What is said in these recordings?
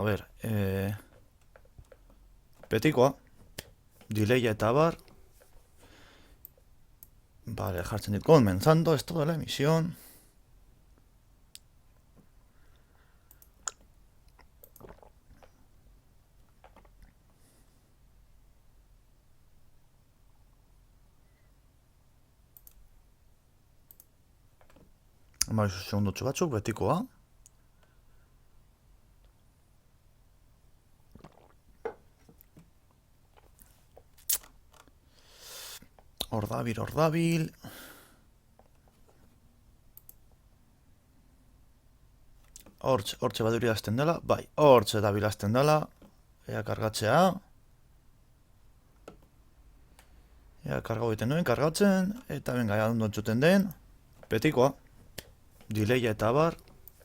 A ver, betikoa, delaya eta bar. Vale, jartzen dit comenzando, es toda la emisión. Vale, segundotxo batzuk, betikoa. Hor dabil. Hortxe baduri azten dela, bai, hortxe dabil azten dela. Ea kargatzea. Ea kargau egiten duen, kargatzen. Eta venga, ea ondo entzuten den. Betikoa. Delaya eta bar.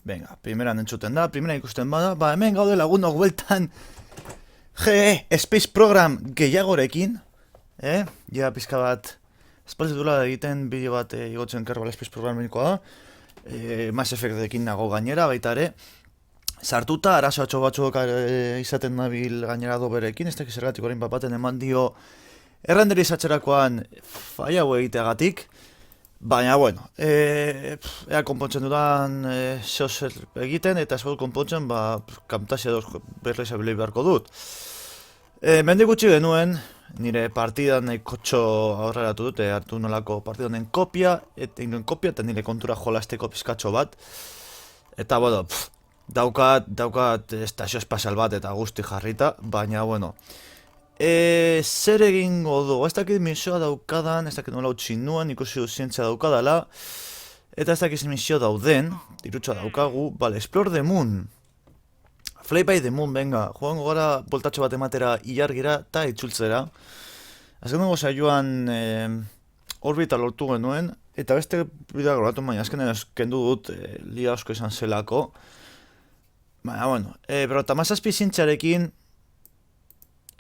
Venga, primeran entzuten da, primera ikusten bada. Ba, hemen gaude lagundok bueltan. Space Program gehiagorekin. Ja, pizka bat. Espaldi dula egiten bideo bat igotzen Kerbal Space Programikoa da. Mass Effectekin nago gainera, baita ere. Sartuta, arazo batzuk izaten nabil gainera doberekin, ez dakiz ergatik orain papaten eman dio errenderizatzerakoan falla hau egiteagatik. Baina, bueno, ea konpontzen dudan zehozer egiten, eta ez badu konpontzen, ba, Camtasia 2 berriz abilei beharko dut. Mendik gutxi genuen, nire partidan kotxo aurreratu dute, hartu nolako partidanen kopia, eta nire kontura jolasteko pizkatxo bat. Eta, bueno, daukat estazio espazial bat eta guzti jarrita, baina, bueno. Zer egingo du, ez dakit misioa daukadan, ez dakit nola utzi nuen, ikusi du zientzia daukadala, eta ez dakit misio dauden, dirutxoa daukagu, vale, Explore the Moon. Fly by the Moon, venga, joango gara voltatxo bat ematera ilargira eta itzultzera. Azken dugu saioan orbita lortu genuen, eta beste bidea grabatu, baina azkenean kendu dut lia asko izan zelako. Baina, bueno, pero tamazazpi zintxarekin,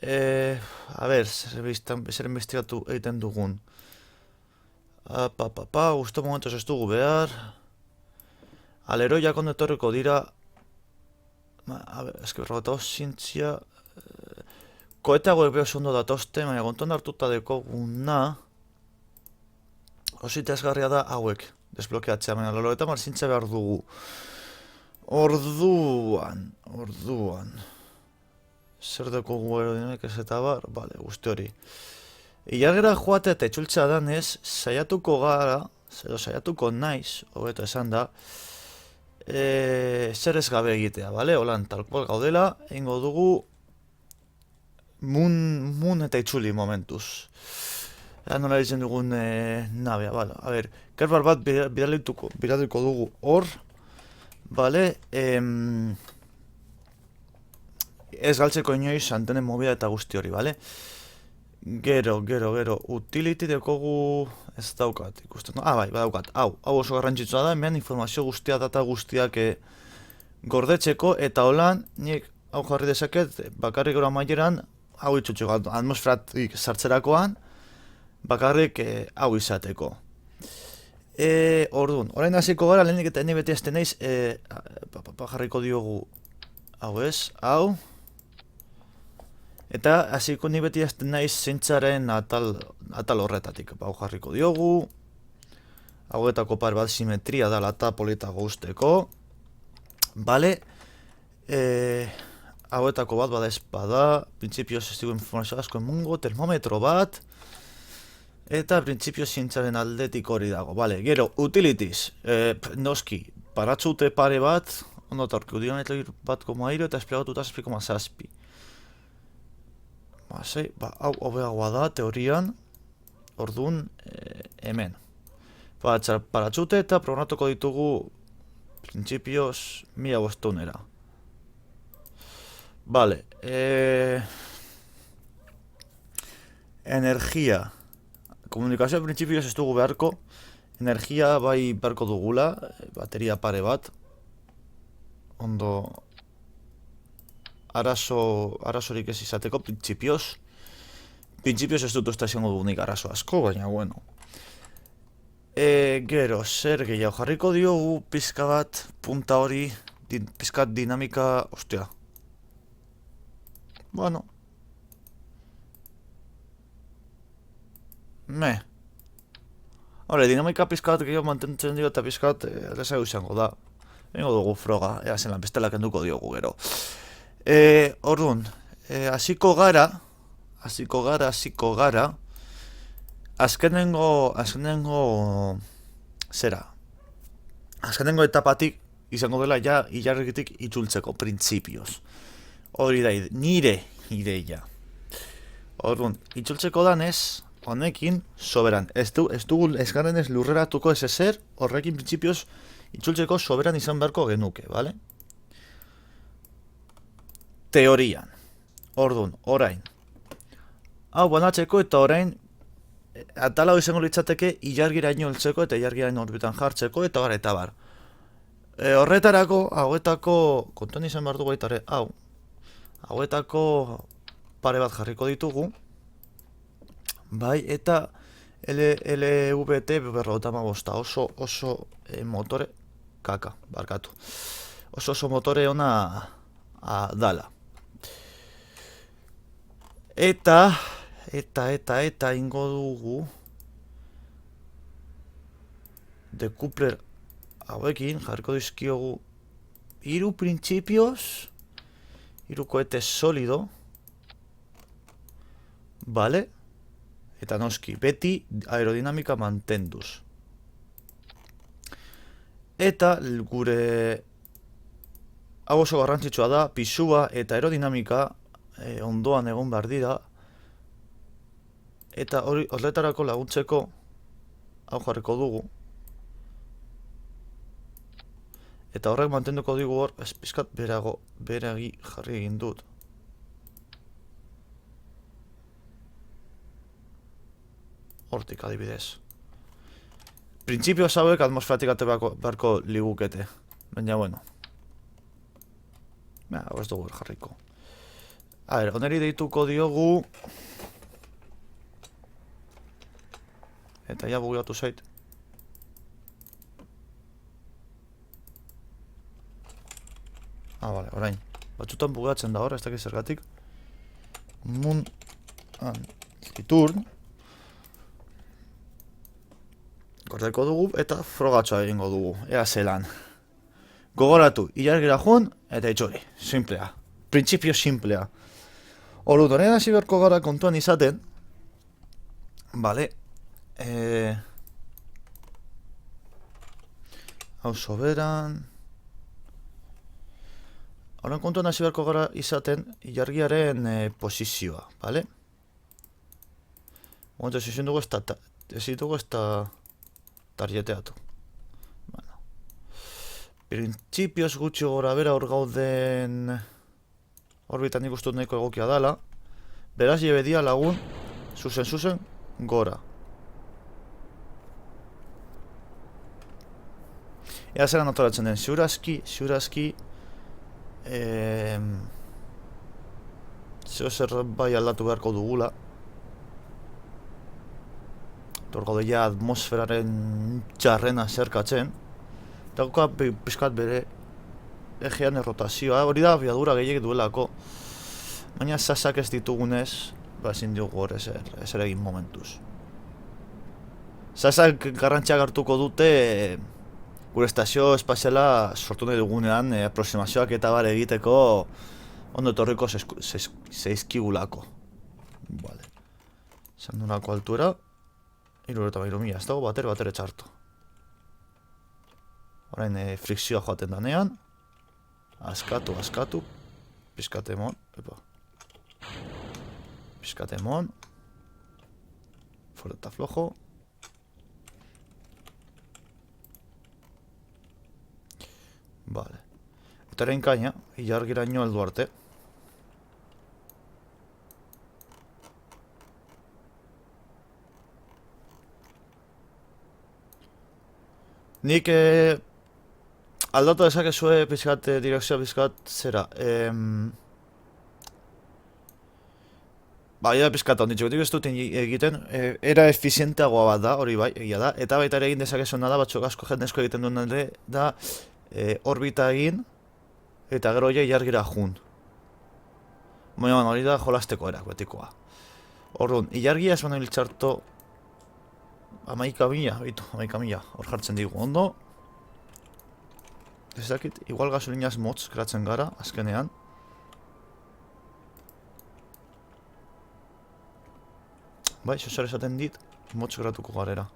a ber, zer investigatu egiten dugun. Gusto momentos ez dugu behar. Aleroiak ondo etorriko dira. A ber, eski berrogatu zintzia. Koeta hauek behar ondo datozte, baina konton hartuta dekoguna. Osita esgarria da hauek, desblokeatzea, baina lolo eta zintza behar dugu. Orduan. Zer dekogu aerodinak ez eta bar, bale, guzti hori. Ilargera joate eta itzultzea danez, saiatuko gara, saiatuko naiz, hobeto esan da, zer ez gabe egitea, bale? Holan, talkual gaudela, egingo dugu Moon eta itzuli momentuz. Nola ditzen dugun nabea, bale, a ber, Kerbal bat bidaliko dugu hor, bale, ez galtzeko inoiz antenen mobila eta guzti hori, bale? Gero, utility dekogu ez daukat, ikusten, bai, badaukat, hau oso garrantzitsua da, hemen informazio guztia, data guztiak gordetzeko, eta holan, nik hau jarri dezaket, bakarrik gero amaieran, hau itxutxo, atmosferatik sartzerakoan, bakarrik hau izateko. Orduan, orain hasiko gara, lehenik eta beti azten naiz, jarriko diogu, hau ez, hau, eta hasiko ni beti azten naiz zintzaren atal horretatik. Hau jarriko diogu. Hauetako par bat simetria da lata politago usteko. Bale. Hauetako bat bada espada. Printzipioz ez dugu informazio asko emungo. Termometro bat. Eta printzipioz zintzaren aldetik hori dago. Bale, gero, utilities. Noski, paratzute pare bat. Ondo torki, udiometro bat komo airo eta esplegatuta 6,6. Hau hobeagoa da, teorian, orduan, hemen. Paratxute eta programatuko ditugu printzipioz 1500. Vale, energia. Komunikazioa printzipioz ez dugu beharko. Energia bai beharko dugula, bateria pare bat. Ondo arazorik ez izateko, printzipioz ez dut usta izango dugunik arazo asko, baina bueno. Gero, zer gehiago jarriko diogu pizka bat, punta hori, pizkat dinamika, ostia. Bueno. Hore, dinamika pizkat gehiago mantentzen dio eta pizkat erreza izango da. Bengo dugu froga, ea zelan bestela kenduko diogu gero. Orduan, hasiko gara, azkenengo etapatik izango dela ja ilargitik itzultzeko, printzipioz. Hori da, nire ideia. Orduan, itzultzeko danez, honekin, soberan. Ez garen ez lurreratuko ez ezer, horrekin printzipioz itzultzeko soberan izan beharko genuke, bale? Teorian. Orduan, orain. Hau banatzeko eta orain atalau izango litzateke ilargiraino heltzeko eta ilargiraino orbitan jartzeko eta bar eta bar. Horretarako, hauetako, kontuan izan behar dugu baitare, hauetako pare bat jarriko ditugu. Bai, eta LVT berrotama bosta, oso motore, kaka, barkatu. Oso motore ona dala. Eta ingo dugu dekupler hauekin jarriko dizkiogu hiru printzipioz, hiru koete solido, bale? Eta noski, beti aerodinamika mantenduz. Eta gure hau oso garrantzitsua da, pisua eta aerodinamika ondoan egon behar dira. Eta horretarako laguntzeko hau jarriko dugu. Eta horrek mantenduko digu hor, pizkat beragi jarri egin dut. Hortik adibidez. Printzipioz hauek atmosferatik ate beharko ligukete. Baina, bueno. Hau ez dugu jarriko. Oneri deituko diogu. Eta ja bugiatu zait. Bale, orain. Batzutan bugatzen da hor, ez dakiz zergatik. Return. Gordeko dugu eta frogatxoa egingo dugu. Ea zelan. Gogoratu, ilargira joan eta itxori. Simplea. Printzipio simplea. Ordu, donen hasi beharko gara kontuan izaten. Bale. Hau soberan. Horren kontuan hasi beharko gara izaten ilargiaren posizioa, bale? Momentu, ezin dugu ez da tarjeteatu. Bueno. Printzipioz gutxi gora bera hor gauden orbitan nik uste dut nahiko egokia dala. Beraz, jebedia lagun, zuzen, gora. Ea zelan atoratzen den, ziurazki, zeo zer bai aldatu beharko dugula. Torgo deia atmosferaren txarrena zerkatzen. Eta pizkat bere egean errotazioa, hori da abiadura gehiagik duelako. Baina sasak ez ditugunez, ezin dugu hor ezer egin momentuz. Sasak garrantziak hartuko dute gure estazio espaziala sortu nahi dugunean aproximazioak eta bar egiteko ondo etorriko zeizkigulako. Vale. Zandunako altura 63.000, ez dago batere txarto. Orain frikzioa joaten danean. Askatu. Pizkatemon. Pizkatemon. Fuerte eta flojo. Vale. Eta erain kaina, ilargiraino heldu arte. Nik aldatu dezakezue pizkat, direkzioa pizkat zera. Baina pizkat onditxeko, ez dut egiten, era efizienteagoa bat da, hori bai, egia da. Eta baita ere egin dezakezuena da, batzuk asko jendezko egiten duen ere, da orbita egin, eta gero ja ilargira jun. Baina hori da jolasteko erak betikoa. Orduan, ilargia esan nahi txarto 11.000, bitu, 11.000, hor jartzen digu ondo. Ez dakit, igual gasolinaz motz geratzen gara, azkenean. Bai, sosar esaten dit, motz geratuko garera.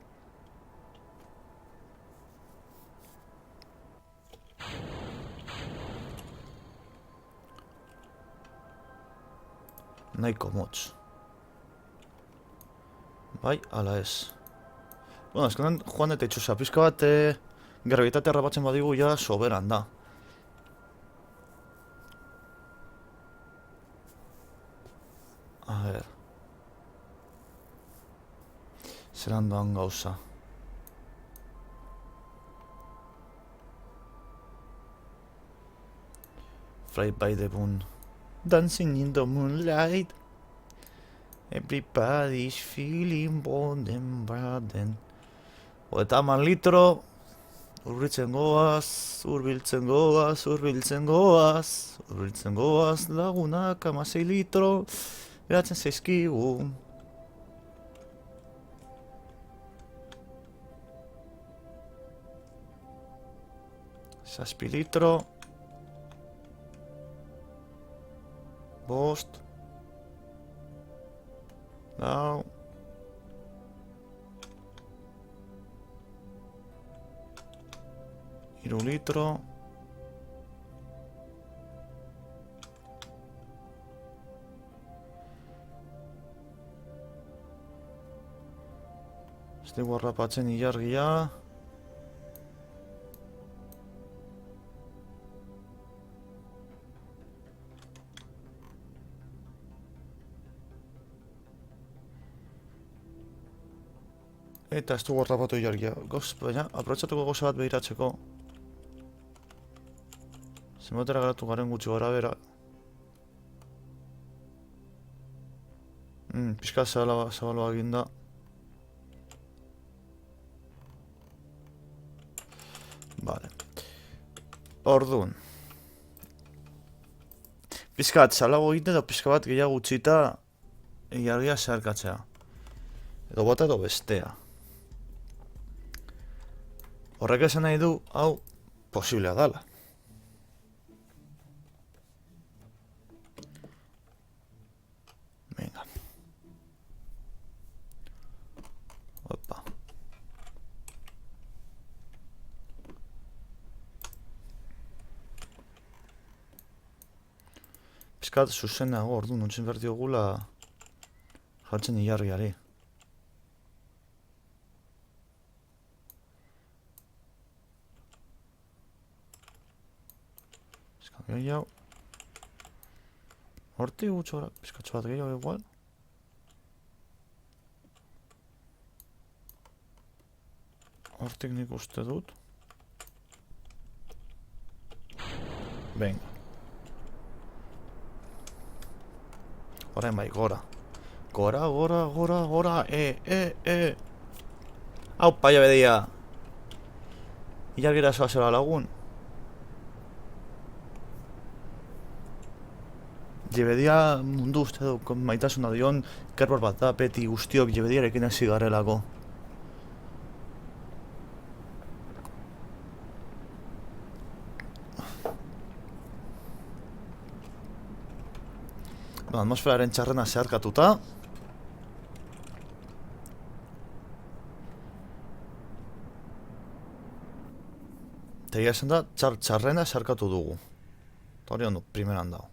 Nahiko motz. Bai, ala ez. Bueno, azkenean joan eta itxusa, pizka bat gravitatea rabatzen badigu ja soberan da. A ver. Zeran doan gauza. Fly by the moon. Dancing in the moonlight. Everybody's feeling bonden baden. Eta man litro. Urbiltzen goaz, urbiltzen goaz, urbiltzen goaz. Urbiltzen goaz, lagunak 16 litro. Geratzen zaizkigu. Zazpi litro. Bost. Lau. Hiru litro. Ez dugu harrapatzen ilargia. Eta ez dugu harrapatu ilargia. Goz, baina, aprotxatuko goza bat behiratzeko. Zenbatera garatu garen gutxi gara bera. Pizka zabaloa eginda. Vale. Orduan. Pizka bat zalago egiten edo pizka bat gehiago gutxita ilargia zeharkatzea. Edo bata edo bestea. Horrek esan nahi du, hau, posiblea dala. Venga. Opa. Piskat zuzenago, ordu, nuntzen behar diogula jartzen ilargiari. Gehiago. Hortik gutxo gara, pizkatxo bat gehiago igual. Hortik nik uste dut. Venga. Orain bai, gora. Gora, gora, gora, gora, Hau, paia bedia. Ilargira zoa zela lagun. Jebedia mundu uste du, maitasuna dion, kerbor bat da, beti guztiok jebediarekin hasi garelako. Atmosferaren txarrena zeharkatuta. Tegia esan da, txarrena zeharkatu dugu. Eta hori ondo, primeran dago.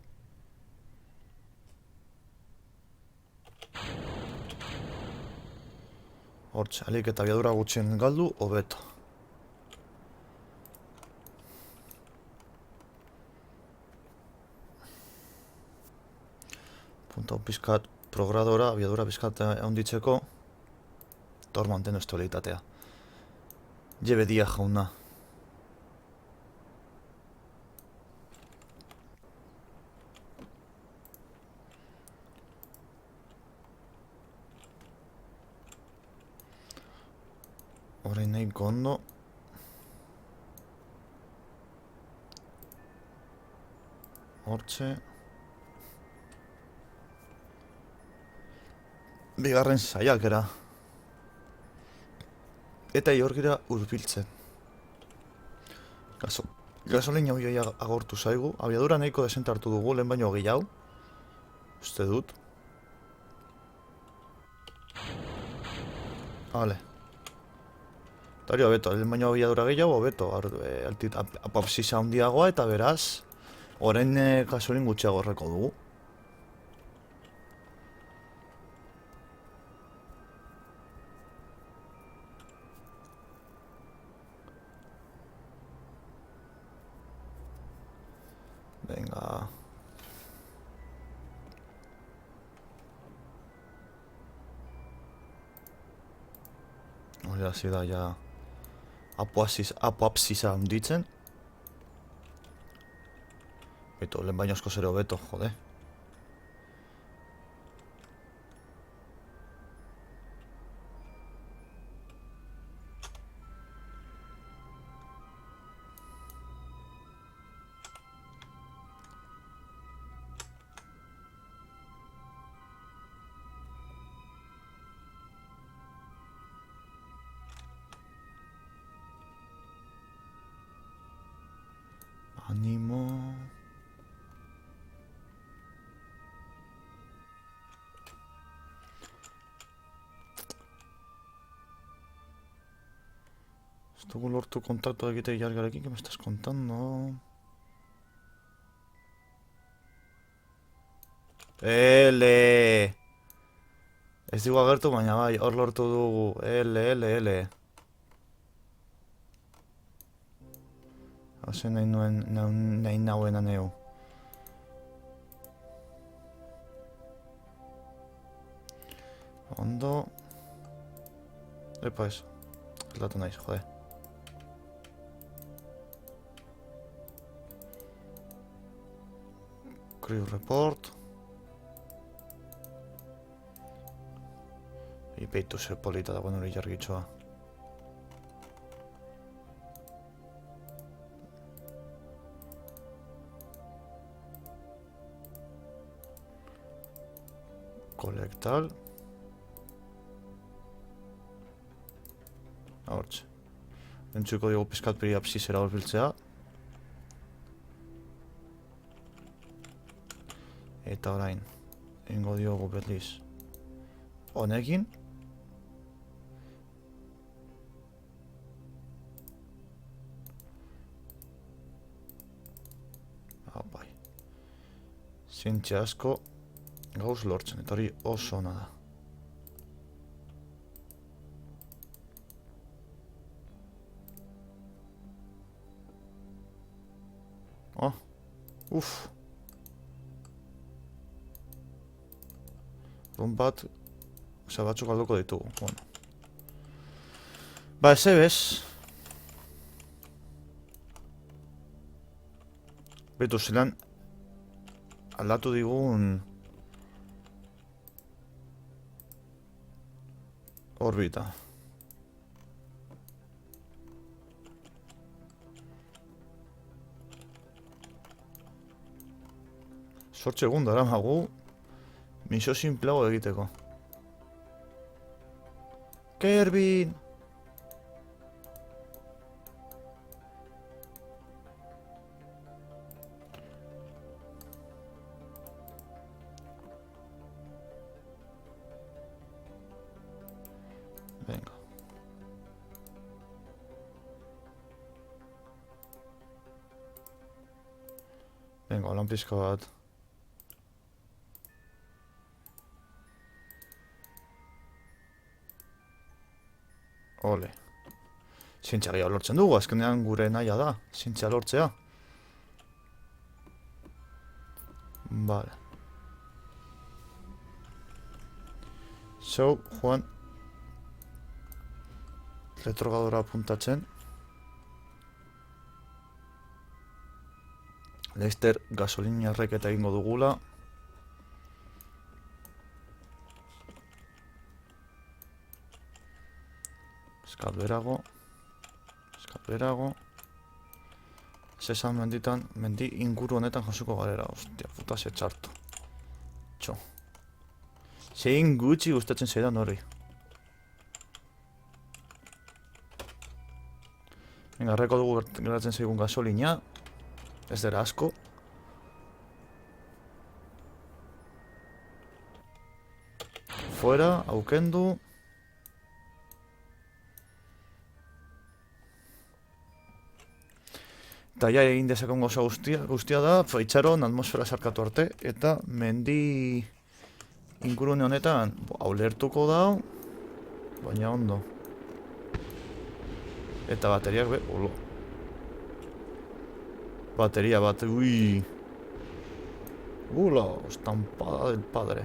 Hortxe, alik eta abiadura gutxien galdu, hobeto. Punta pizkat progradora, abiadura pizkat handitzeko. Tor mantendu estabilitatea. Jebedia jauna. Orain nahi gondo. Hortxe. Bigarren saiakera. Eta iorgira urbiltzen. Gasolina hoioi agortu zaigu. Abiadura nahiko desente hartu dugu, lehen baino gehiago. Uste dut. Vale. Eta hori hobeto, lehen baino abiadura gehiago hobeto. Apapsisa handiagoa eta beraz, orain gasolin gutxiago horreko dugu. Venga. Hori hasi da ja apoapsisa handitzen. Beto, lehen baino asko zero beto, jode. Animo. Ez dugu lortu kontaktu egite jargarekin, que me estás contando? Ele! Ez digu agertu, baina bai, hor lortu dugu. Ele. Hase nahi nauen aneu. Ondo. Epa eso. Aldatu naiz, jode. Crew report. Ipeitu ze polita dagoen hori jargitxoa. Kolektal. Hortxe. Entzuko dugu pizkat periapsisera horbiltzea. Eta orain, egingo diogu berliz honekin. Bai. Zientzia asko gauz lortzen, eta hori oso ona da. Bat, batzuk alduko ditugu, bueno. Ba, eze bez. Betu, zelan aldatu digun orbita. Zortze egun dara magu misio sinpleago egiteko. Kerbin! Venga. Venga, lan pizka bat. Ole. Zientzia gehiago lortzen dugu, azkenean gure nahia da, zientzia lortzea. Vale. So, Juan. Retrogadora apuntatzen. Lester gasolina erreketa egingo dugula. Eskaberago. Zesan menditan, mendi inguru honetan jasuko garera. Ostia, puta ze txarto. Txo. Zein gutxi gustatzen zaidan hori. Venga, erreko dugu geratzen zaigun gasolina. Ez dira asko. Fuera, aukendu. Eta ja egin dezakon gauza guztia da, itxaron atmosfera sarkatu arte, eta mendi ingurune honetan ulertuko da, baina ondo. Eta bateriak be, olo. Bateria bat, ui. La estampada del padre.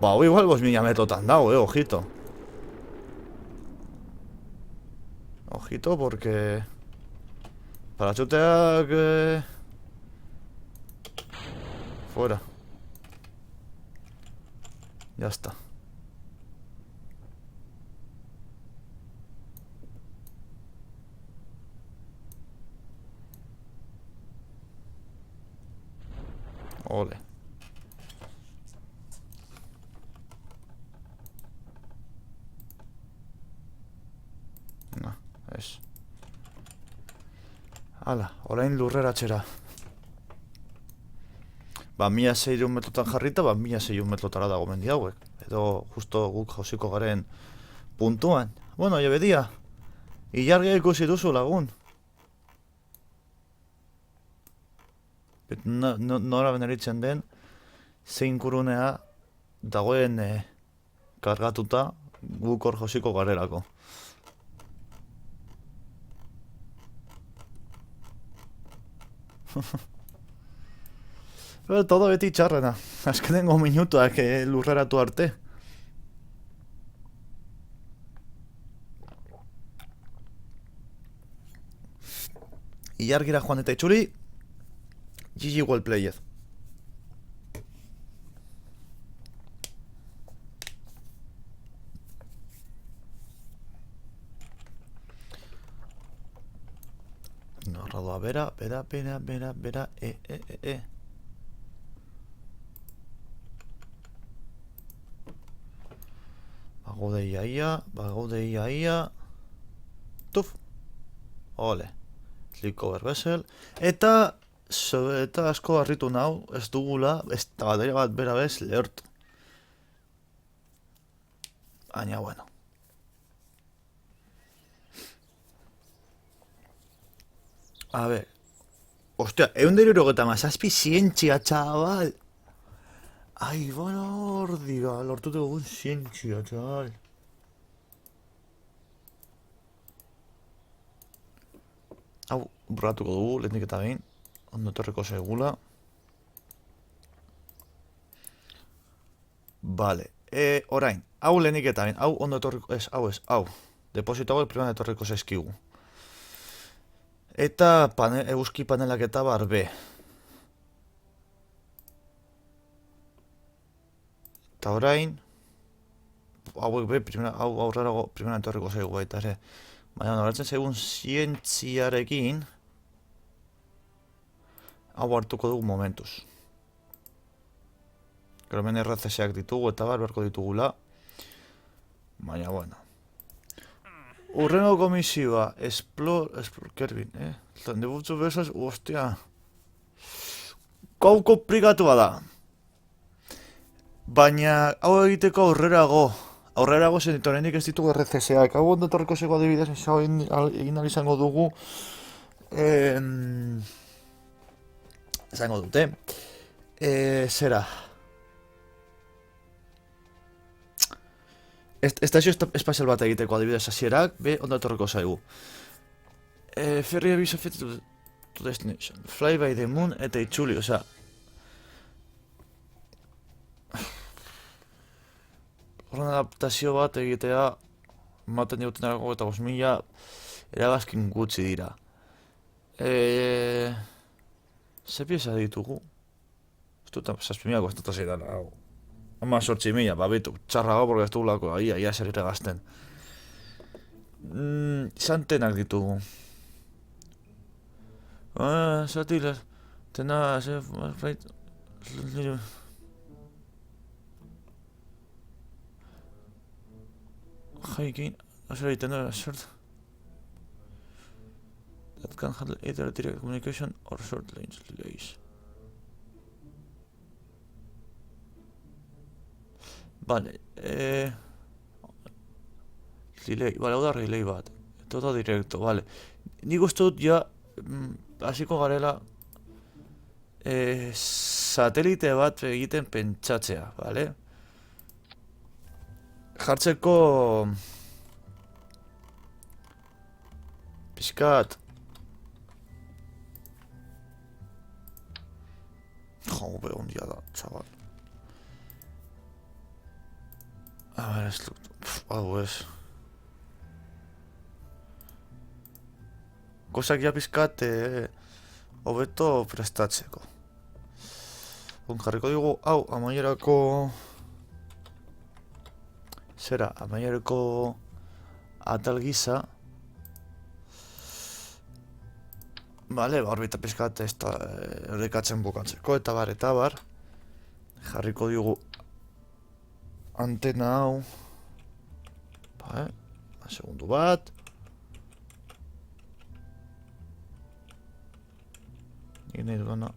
Ba, igual 5.000 metrotan dago, ojito. Ojito, porque... Parachuteak... Fuera. Ya está. Ole. No, ez. Hala, orain lurreratxera. Ba, 1.600 metrotan jarrita, ba, 1.600 metrotara dago mendi hauek. Edo, justo guk jausiko garen puntuan. Bueno, jebedia. Ilargia ikusi duzu lagun. Nora beneritzen den, zein kurunea dagoen kargatuta guk hor jausiko garerako. Pero todo beti txarrena. Azkenengo minutuak lurreratu arte. Ilargira joan eta itxuri. GG well played. Narradoa bera. Bagaude iaia. Tuf. Ole. Slipcover vessel. Eta asko harritu nau, ez dugula, ez bateria bat bera bez lehortu. Baina, bueno. A ver. Ostia, 167 zientzia, txabal. Ai, bona ordiga, lortu dugun zientzia, txabal. Hau, burratuko dugu, lehenik eta behin. Ondo etorriko segula. Vale. Orain, hau lehenik eta behin. Hau ondo etorriko, hau. Deposito hau priman etorriko zaizkigu. Eta eguzki panelak eta barbe. Eta orain, hauek be, hau aurrerago priman etorriko zaigu baita ere. Baina, horretzen zaigun zientziarekin, hau hartuko dugu momentuz. Gero hemen RCS-ak ditugu eta beharko ditugula. Baina, bueno. Urrengo komisioa, Kervin, Debutzu bezaz, ostia. Gau komplikatua da. Baina, hau egiteko aurrerago zen ditorenik ez ditugu RCS-ak. Hau ondo etorriko zego adibidez, egin izango dugu. Izango dute. Zera. Estazio espazial bat egiteko adibidez hasierak, be ondo etorriko zaigu. Ferry abiso fit to destination. Fly by the moon eta itzuli, osea. Horren adaptazio bat egitea, maten diguten erago eta 5.000 eragazkin gutxi dira. Ze pieza ditugu? Ez dut 6.000 kostatu zeidan, hau. Ama 8.000, babitu, txarrago, porque ez dugulako, ia zer irregazten. Zantenak ditugu. Satiles, tena, high gain accelerated assert that can handle either direct communication or short range delays. Vale, relay, vale, hau da relay bat. Todo directo, vale. Nik uste dut ja, hasiko garela, satelite bat egiten pentsatzea, vale? Jartzeko pixkat jope ondia da, txabal. A ver, hau ez. Gozak ja pixkat hobeto prestatzeko. Jarriko dugu, hau, amaierako zera, amaierako atal gisa. Vale, orbita pixkat ez da errekatzen bukatzeko, eta bar. Jarriko dugu antena hau. Segundu bat. Nik nahi dugana.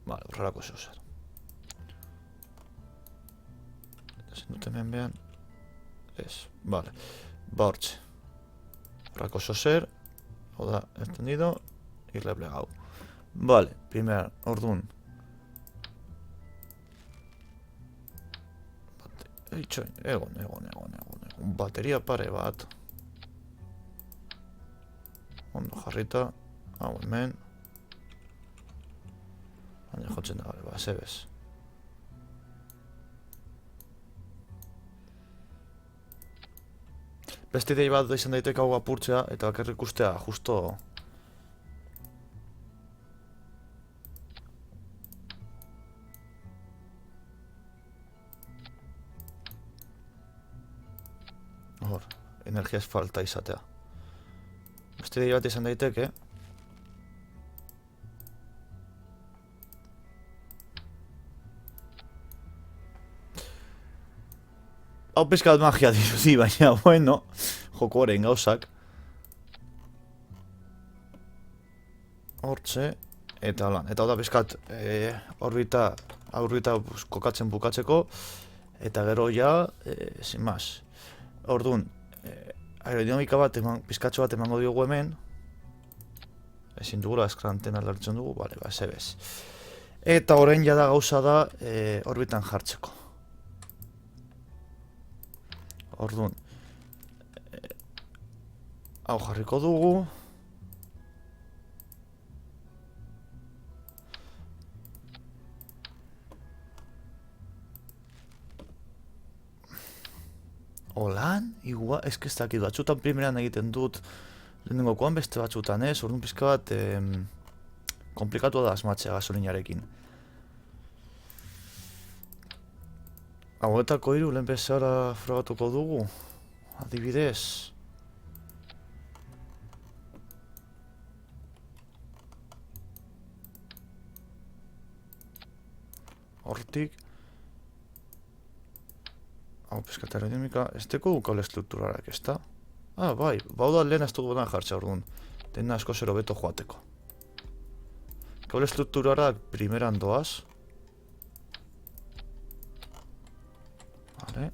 Vale, horrelako zeu zer. Ezin dut hemen behan. Ez, vale. Ba hortxe. Horrelako zeu zer. Hau da, entendido. Irreplegau. Vale, primera, orduan. Eitxoin, egon. Bateria pare bat. Ondo jarrita. Hau hemen. Baina jotzen da, ba, zebez. Beste idei bat izan daiteke hau apurtzea, eta bakarrik ikustea, justo... Hor, energia ez falta izatea. Beste idei bat izan daiteke, hau pizkat magia dirudi, baina, bueno, jokoaren gauzak. Hortxe, eta lan, eta hau da pizkat orbita kokatzen bukatzeko, eta gero ja, sin mas. Orduan, aerodinamika bat, pizkatxo bat emango diogu hemen, ezin dugula eskrantena aldartzen dugu, bale, ba, zebez. Eta orain jada gauza da orbitan jartzeko. Orduan, hau jarriko dugu. Holan, igual, ez dakit batzutan primeran egiten dut lehenengokoan beste batzutan ez, orduan pizka bat komplikatua da asmatzea gasolinarekin. Hauetako hiru lehen bezala frogatuko dugu, adibidez. Hortik. Hau pizkat aerodinamika, ez teko du kable estrukturarak, ez da? Ah, bai, bau da lehen aztu gana jartza orduan. Dena asko zero beto joateko. Kable estrukturarak primeran doaz. Vale.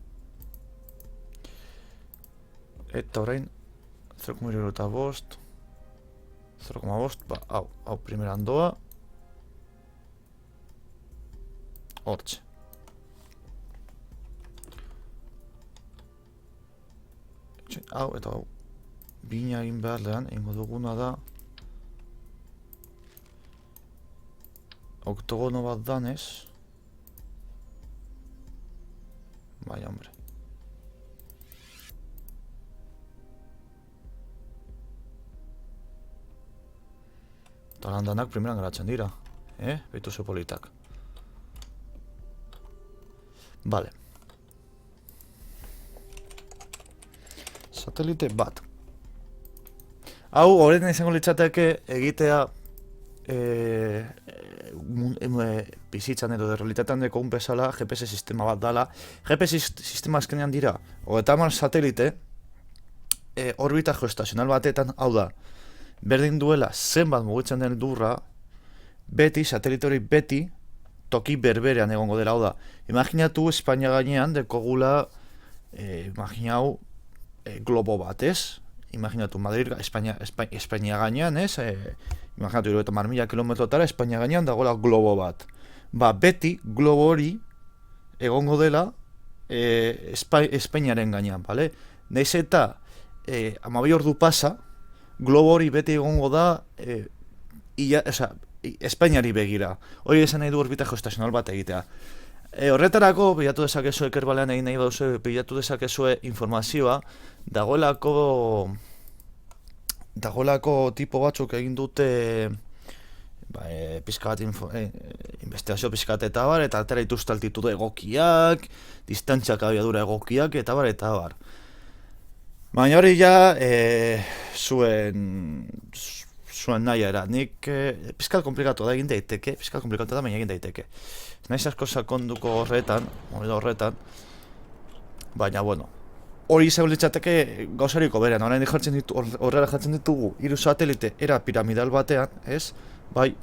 Eta orain 0,5, 0,5, ba, hau primeran doa. Hortxe. Hau eta hau bina egin behar lehen, egingo duguna da oktogono bat danez. Bai, hombre. Eta landanak primeran geratzen dira, behitu ze politak. Vale. Satelite bat. Hau, horretan izango litzateke egitea bizitzan edo realitatean dekogun bezala GPS sistema bat dala. GPS sistema azkenean dira, 30 satelite, orbita geostazional batetan, hau da, berdin duela zenbat mugitzen den lurra, beti, satelite hori beti, toki berberean egongo dela, hau da. Imaginatu Espainia gainean dekogula, imaginau, globo bat, ez? Imaginatu Madrid, Espainia gainean, ez? Imaginatu 30.000 kilometrotara Espainia gainean dagoela globo bat. Ba, beti globo hori egongo dela Espainiaren gainean, bale? Naiz eta 12 ordu pasa, globo hori beti egongo da Espainiari begira. Hori esan nahi du orbita geostazional bat egitea. Horretarako, bilatu dezakezue kerbalean egin nahi bauzu, bilatu dezakezue informazioa, dagoelako tipo batzuk egin dute pizka bat investigazio pizka bat eta bar, eta atera dituzte altitude egokiak, distantziak abiadura egokiak, eta bar. Baina hori ja, zuen nahi era. Nik pizkat komplikatu da egin daiteke, baina egin daiteke. Naiz asko sakonduko horretan, baina, bueno, hori izan litzateke gauzariko berean, horrela jartzen ditugu 3 satelite era piramidal batean, ez? Bai.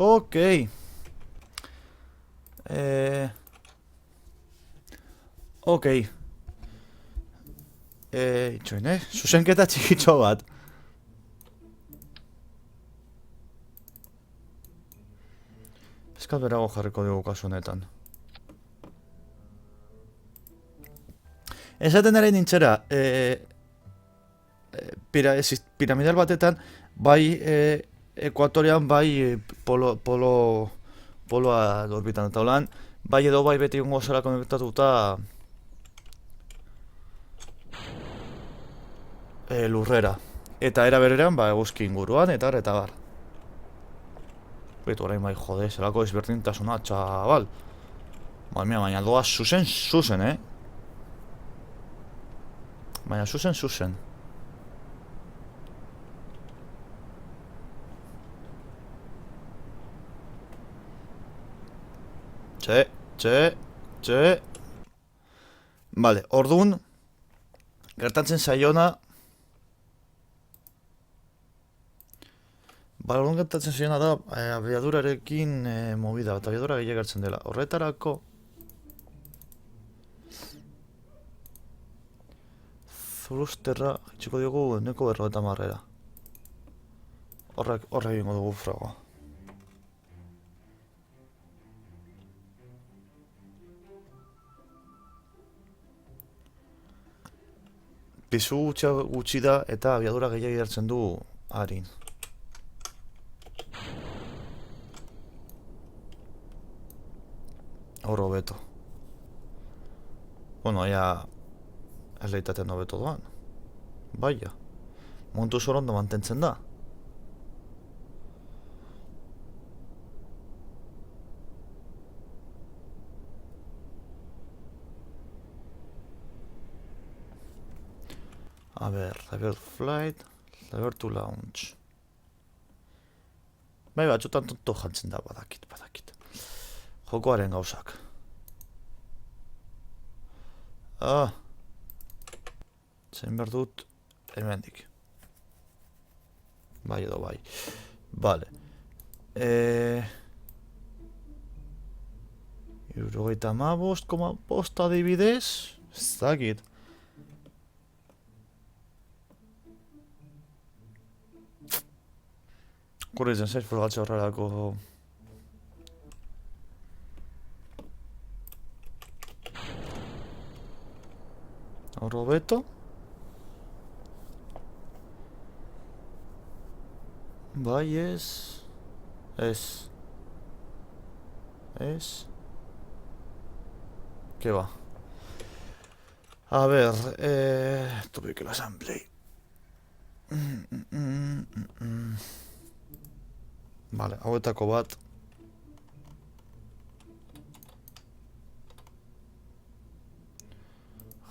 Ok. Ok. Itxoin, zuzenketa txikitxo bat. Eskat berago jarriko dugu kasu honetan. Esaten ere nintzera, piramidal batetan, bai ekuatorian, bai poloa orbitan eta holan, bai edo bai beti gongo zela konektatuta lurrera. Eta era bereran, eguzki inguruan, eta bar. Betu orain bai, jode, zelako ezberdintasuna, txabal. Baina doa zuzen, Baina zuzen. Txe. Vale, orduan, gertatzen zaiona, da, abiadurarekin movida, eta abiadura gehiago gertzen dela. Horretarako, Zulusterra, itxiko diogu, neko 50 Horrek egingo dugu fragoa. Pizu gutxi da eta abiadura gehiago hartzen du harin. Hor hobeto. Bueno, ya erleitatean hobeto doan. Baia. Montu zorondo mantentzen da. A ver, level flight, level to launch. Bai, batzutan tonto jantzen da, badakit. Jokoaren gauzak. Zein behar dut, hemendik. Bai edo bai. Vale. 75,5 adibidez, ez dakit. Kurritzen zaiz probatze horrelako Hor beto. Bai, ez. Ez. Ez. ¿Qué va? A ver, tuve que la assembly. Vale, hauetako bat.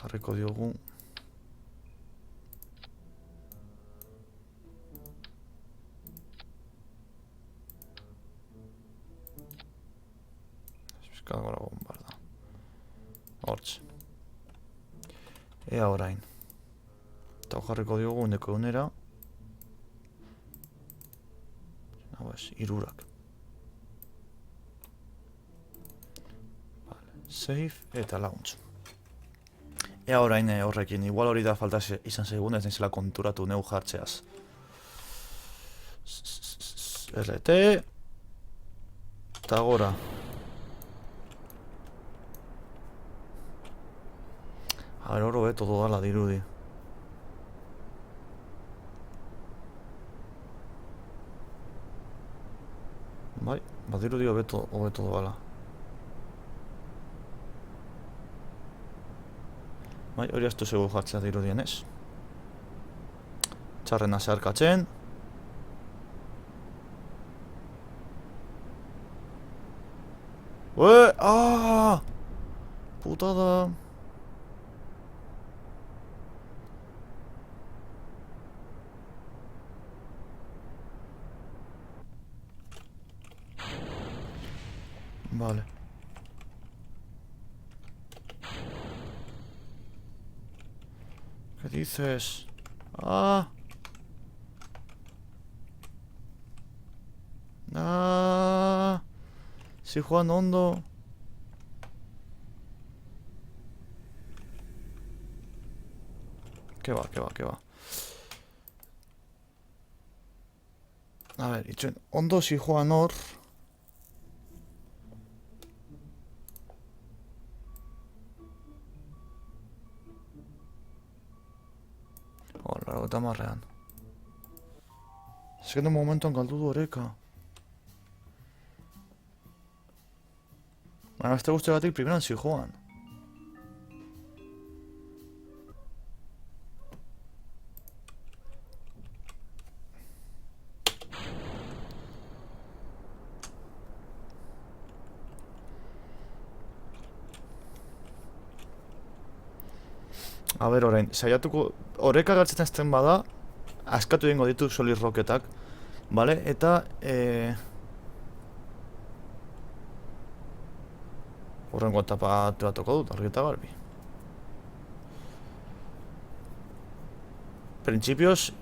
Jarriko diogu. Fiskal gora bombarda. Hortxe. Ea orain. Eta jarriko diogu uneko unera. Hau ez, irurak. Vale, save eta launch. Ea orain horrekin, igual hori da falta izan segun ez nizela konturatu neu jartzeaz. RT. Eta gora. A ver, oro beto dodala dirudi. Bai, badirudi hobeto dodala. Bai, hori astu zego jartzea dirudien ez. Txarrena zeharkatzen. Ue! Aaaa! Putada! Vale. ¿Qué dices? ¡Ah! ¡Ah! Sí, Juan Hondo. ¿Qué va, qué va, qué va? A ver, itxuen, Hondo si Juan hor. Hola, eta marrean. Ez gero momentuan galdu du oreka. Baina beste guztiagatik primeran zi joan. A ber, orain, saiatuko, oreka galtzen ezten bada, askatu egingo ditu solid roketak, vale? Eta, horrengo etapa batuko dut, argi eta garbi. Printzipioz,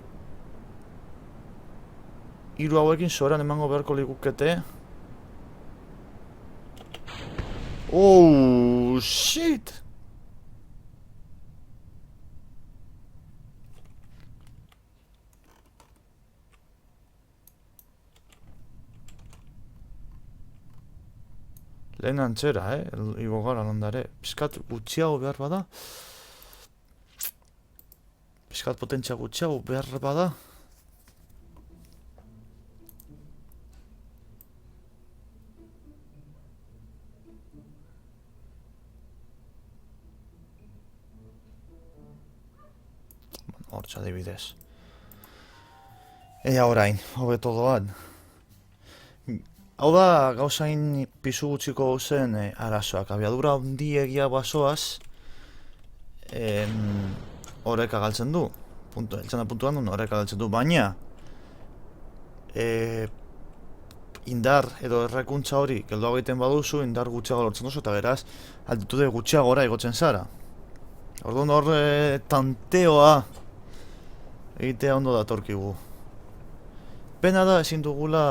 hiru hauekin soran emango beharko ligukete. Oh, shit! Lehen antzera, igo gara ondare. Piskat gutxiago behar bada. Piskat potentzia gutxiago behar bada. Hortza adibidez. Ea orain, hobeto doan. Hau da, gauzain pisu gutxiko zen arazoak. Abiadura handiegia basoaz, horreka galtzen du. Eltsan da puntuan du, horreka galtzen du. Baina, indar edo errekuntza hori geldoago egiten baduzu, indar gutxiago lortzen duzu, eta beraz, altitude gutxiagora igotzen zara. Orduan hor tanteoa egitea ondo datorkigu. Pena da ezin dugula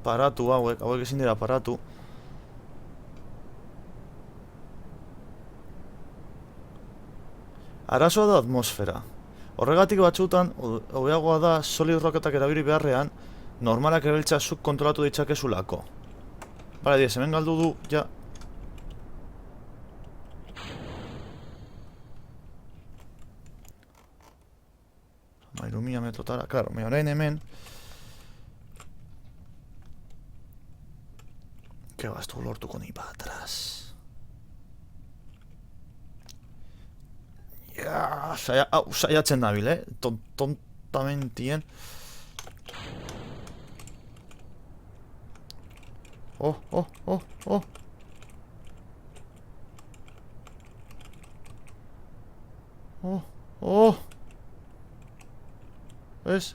paratu hauek ezin dira paratu. Arazoa da atmosfera. Horregatik batzutan, hobeagoa da solid roketak erabili beharrean, normalak erabiltzea zuk kontrolatu ditzakezulako. Bale, hemen galdu du, ja. 3000 metrotara, claro, orain hemen que gasto lortuko ni para atrás. Ja, saiatzen nabil, Tontamentien. Oh. Es.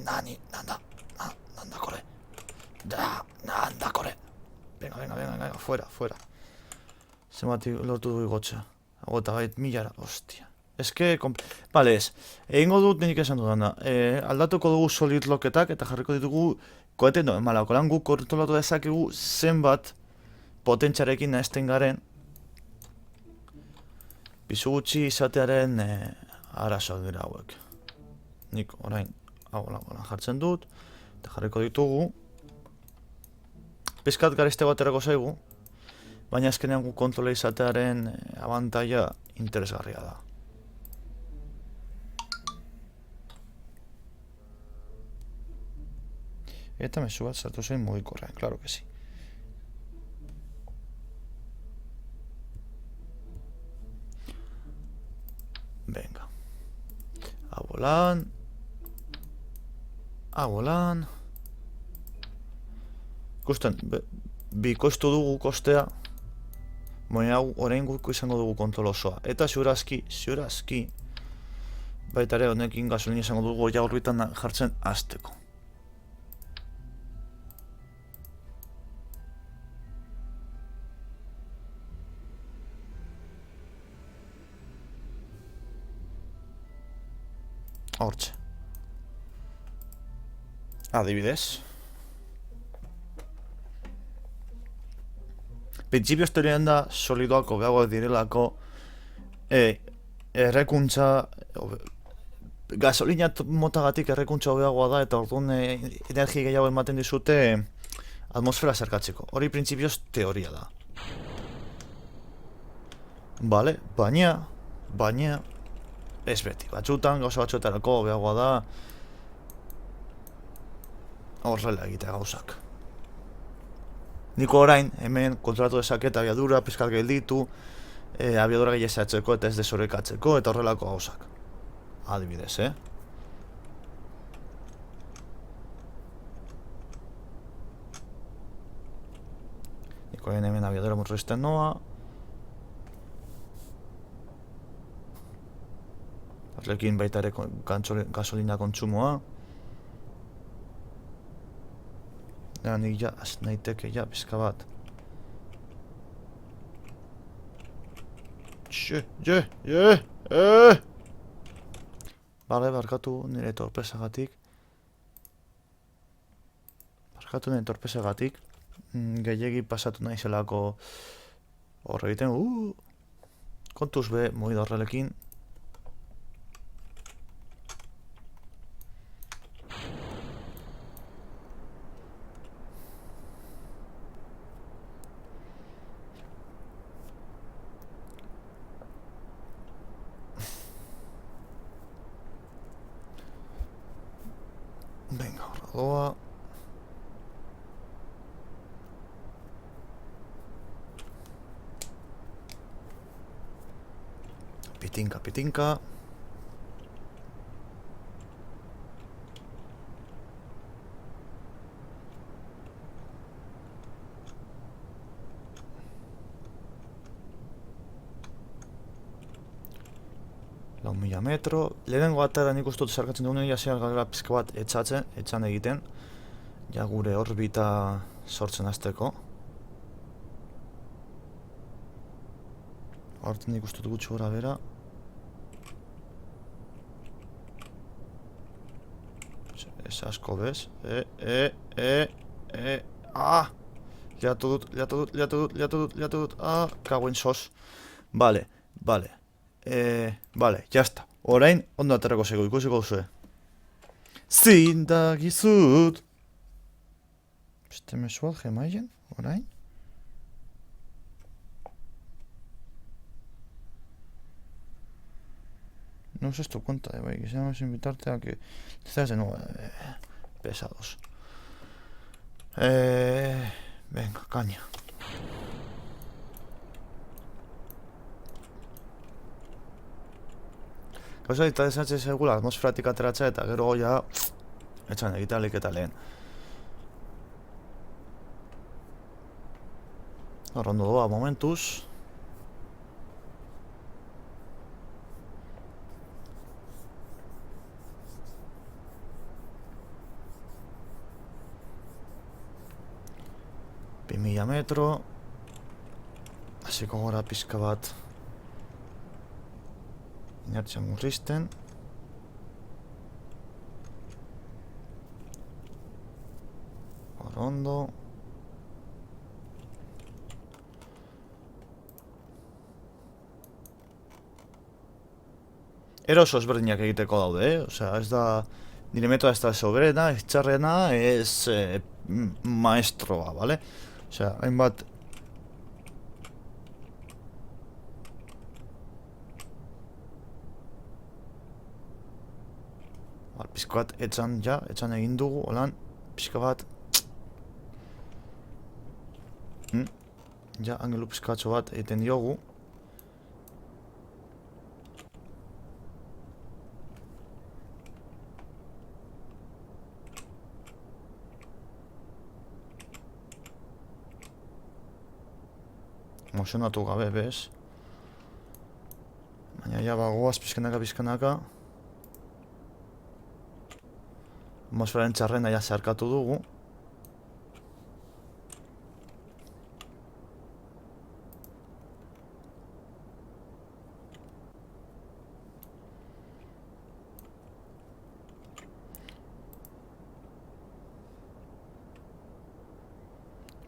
Nanda, corre. Nanda, corre. Venga, fuera. Zenbatik lortu dugu igotza. Agota bait milara, hostia. Vale, egingo dut nik esan dudana. Aldatuko dugu solid locketak eta jarriko ditugu koete normalako. Lan guk kontrolatu dezakegu zenbat potentziarekin nahazten garen. Pizu gutxi izatearen arazoak dira hauek. Nik orain hau jartzen dut eta jarriko ditugu. Pizkat gareste baterako zaigu, baina azkenean guk kontrola izatearen abantaila interesgarria da. Eta mezu bat sartu zen mugikorrean, claro que sí. Venga. A volan. Ikusten, bikoiztu dugu kostea. Baina hau orain guk izango dugu kontrol osoa. Eta ziurazki. Baita ere honekin gasolina izango dugu ja orbitan jartzen hasteko. Hortxe. Adibidez. Printzipioz teorian da solidoak hobeagoak direlako errekuntza gasolina motagatik errekuntza hobeagoa da eta orduan energia gehiago ematen dizute atmosfera zerkatzeko. Hori printzipioz teoria da. Bale, baina ez beti. Batzutan gauza batzuetarako hobeagoa da horrela egitea gauzak. Niko orain, hemen kontrolatu dezaket abiadura, pizkat gelditu, abiadura gehiazatzeko eta ez desorekatzeko eta horrelako gauzak. Adibidez, Niko orain hemen abiadura murrizten noa. Horrekin baita ere gasolina kontsumoa. Nik ja, naiteke ja, pizka bat. Bale, barkatu nire torpesagatik. Gehiegi pasatu naizelako horre egiten. Kontuz be, mugido horrelekin. Venga, horra doa. Pitinka. Lau mila metro. Lehenengo atara nik uste dut zarkatzen dugunen jasean gara pizka bat etxan egiten. Ja gure orbita sortzen hasteko. Horten nik uste dut gutxi gora bera. Ez asko bez. Liatu dut. Kaguen sos. Vale. Jazta. Orain, ondo aterako zego, ikusiko zuen. Zindagizut! Beste mesuat gemaien, orain? No es esto cuenta de bai. Quisiéramos invitarte a que seas de nuevo. Pesados. Venga, caña. Gauza interesatzen segula atmosferatik ateratzea eta gero ja etxan egitalik eta lehen. Hor ondo doa momentuz. Bi mila metro. Hasiko gora pizka bat. Inertzia murrizten. Hor ondo. Eroso ezberdinak egiteko daude, Osea, ez da... Nire metoda ez da soberena, ez txarrena, ez maestroa, vale? Osea, hainbat... Pizka bat etxan egin dugu, holan, pizka bat... Ja, angelu pizkatxo bat egiten diogu. Emozionatu gabe, bez? Baina ja bagoaz pizkanaka. Atmosferaren txarrena ja zeharkatu dugu.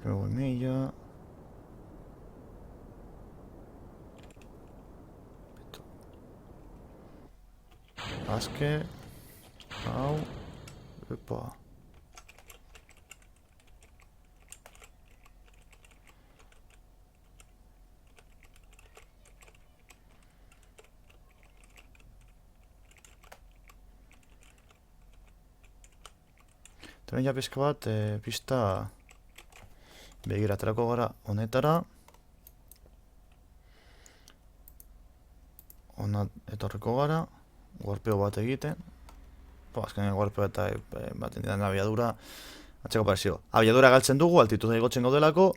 Luego milla. Azke. Hau. Epa. Tren ja pizka bat, pista begira aterako gara honetara. Hona etorriko gara, gorpeo bat egiten. Azkenean gorpeo eta baten didan abiadura atzeko parezio. Abiadura galtzen dugu, altituda igotzen gaudelako,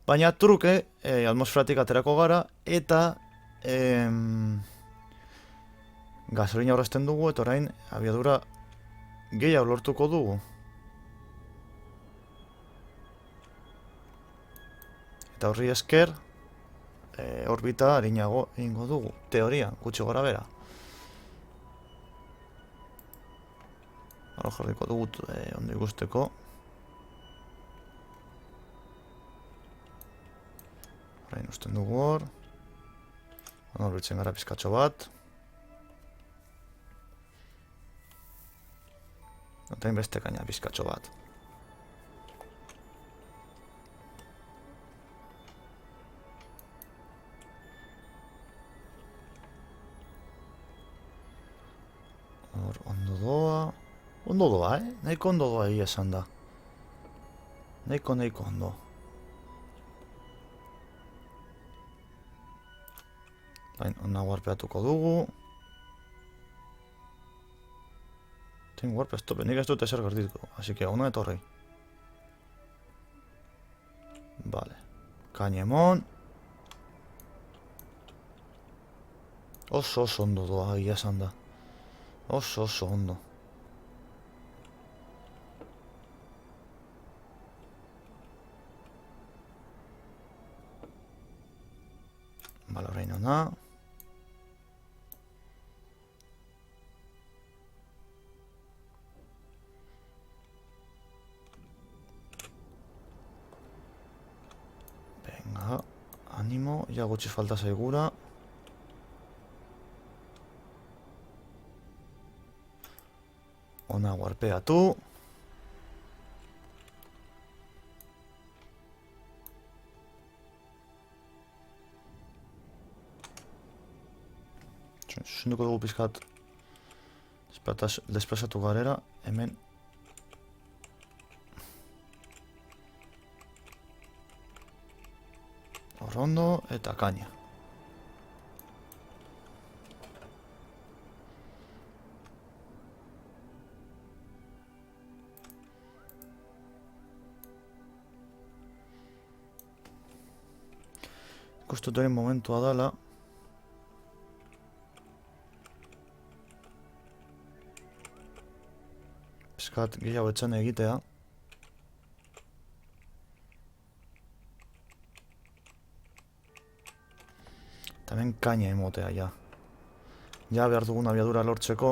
baina truke atmosferatik aterako gara eta gasolina horrezten dugu eta orain abiadura gehiago lortuko dugu. Eta horri esker orbita harinago egingo dugu, teoria, gutxi gora bera. Hora jarriko dugut ondo ikusteko. Orain usten dugu hor. Hor bitzen gara pizkatxo bat. Eta beste kaina pizkatxo bat. Hor ondo doa. Ondo doa, Nahiko ondo doa egia esan da. Nahiko ondo. Bain, ona warpeatuko dugu. Ten warpe stope, nik ez dut ezer gertituko. Así que ona etorri. Vale. Kañemon. Oso ondo doa egia esan da. Oso ondo. Vale, orain ona. Venga, animo, ja gutxi falta zaigura. Ona warpeatu. Zuzenduko dugu pizkat Desplazatu garera, hemen. Horrondo eta kaina. Ikustutoren momentua dala. Piskat gehiago etxan egitea. Eta hemen kaina emotea, ja. Ja behar dugun abiadura lortzeko.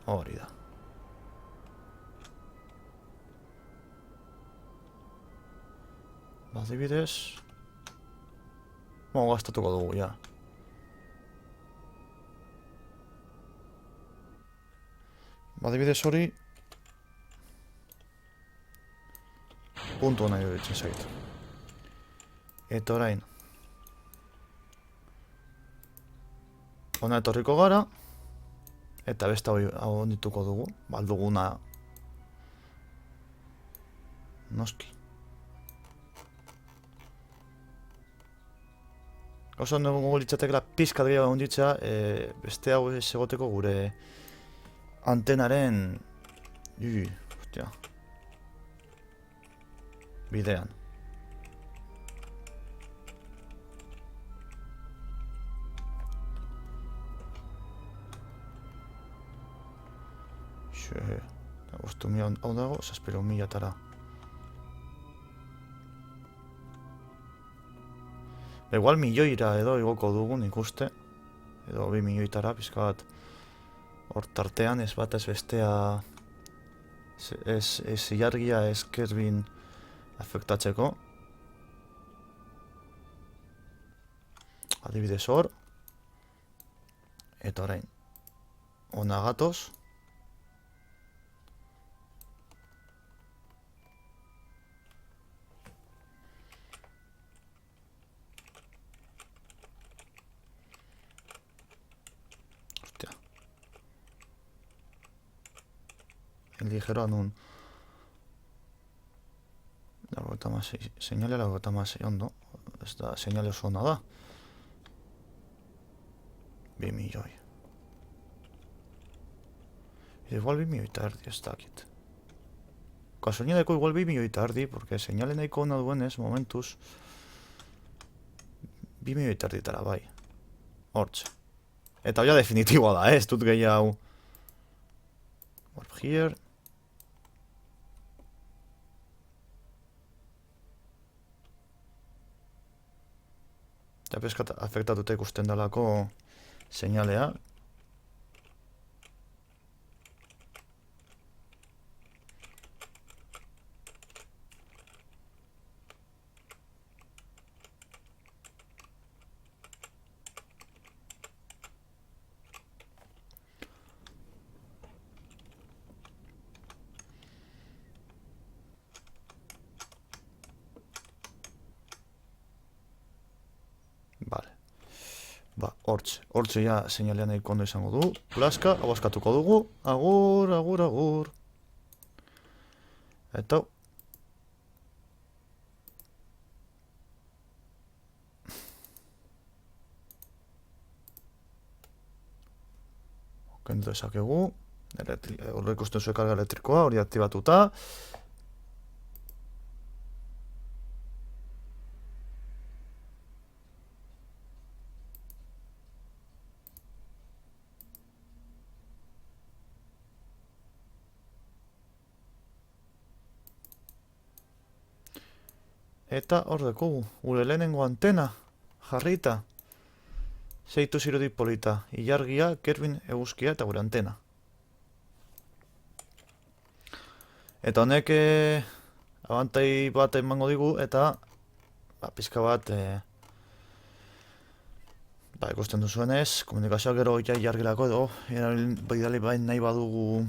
Hori da. Adibidez... gastatuko dugu, ja. Adibidez hori... puntu nahi duritzen zait. Eta orain... Hona etorriko gara... Eta besta hau ondituko dugu. Balduguna... Noski. Oso ondo litzatekela pizkat gehiago onditza, beste hau ez egoteko gure antenaren hostia. Bidean. Bostu mila hau dago, 7.000-tara. Igual milioira edo igoko dugun ikuste. Edo 2 milioitara, pizka bat. Hor tartean ez bat ez bestea... Ez ilargia ez Kerbin afektatzeko. Adibidez hor. Eta orain. Ona gatoz. Ligeroa nun. Señale lago eta masei ondo. Ez da, señale oso ona da. 2 milioi. Igual 2 milioi eta erdi ez dakit. Kasualidadeko igual 2 milioi eta erdi, porque señale nahiko ona duenez, momentuz. 2 milioi eta erditara bai. Hortxe. Eta ja definitiboa da, ez dut gehiago. Warp here. Eta peskat afektatuta ikusten dalako seinalea. Hortxe ja seinalean nahiko ondo izango du. Plaska, hau askatuko dugu. Agur, agur, agur. Eta... Kendu dezakegu. Horre ikusten zuen karga elektrikoa, hori aktibatuta. Eta hor dekugu, gure lehenengo antena, jarrita. Zeitu zirudi polita, ilargia, Kerbin eguzkia eta gure antena. Eta honek abantai bat emango digu eta pizka bat ikusten duzuenez, komunikazioa gero ilargirako edo bidali bain nahi badugu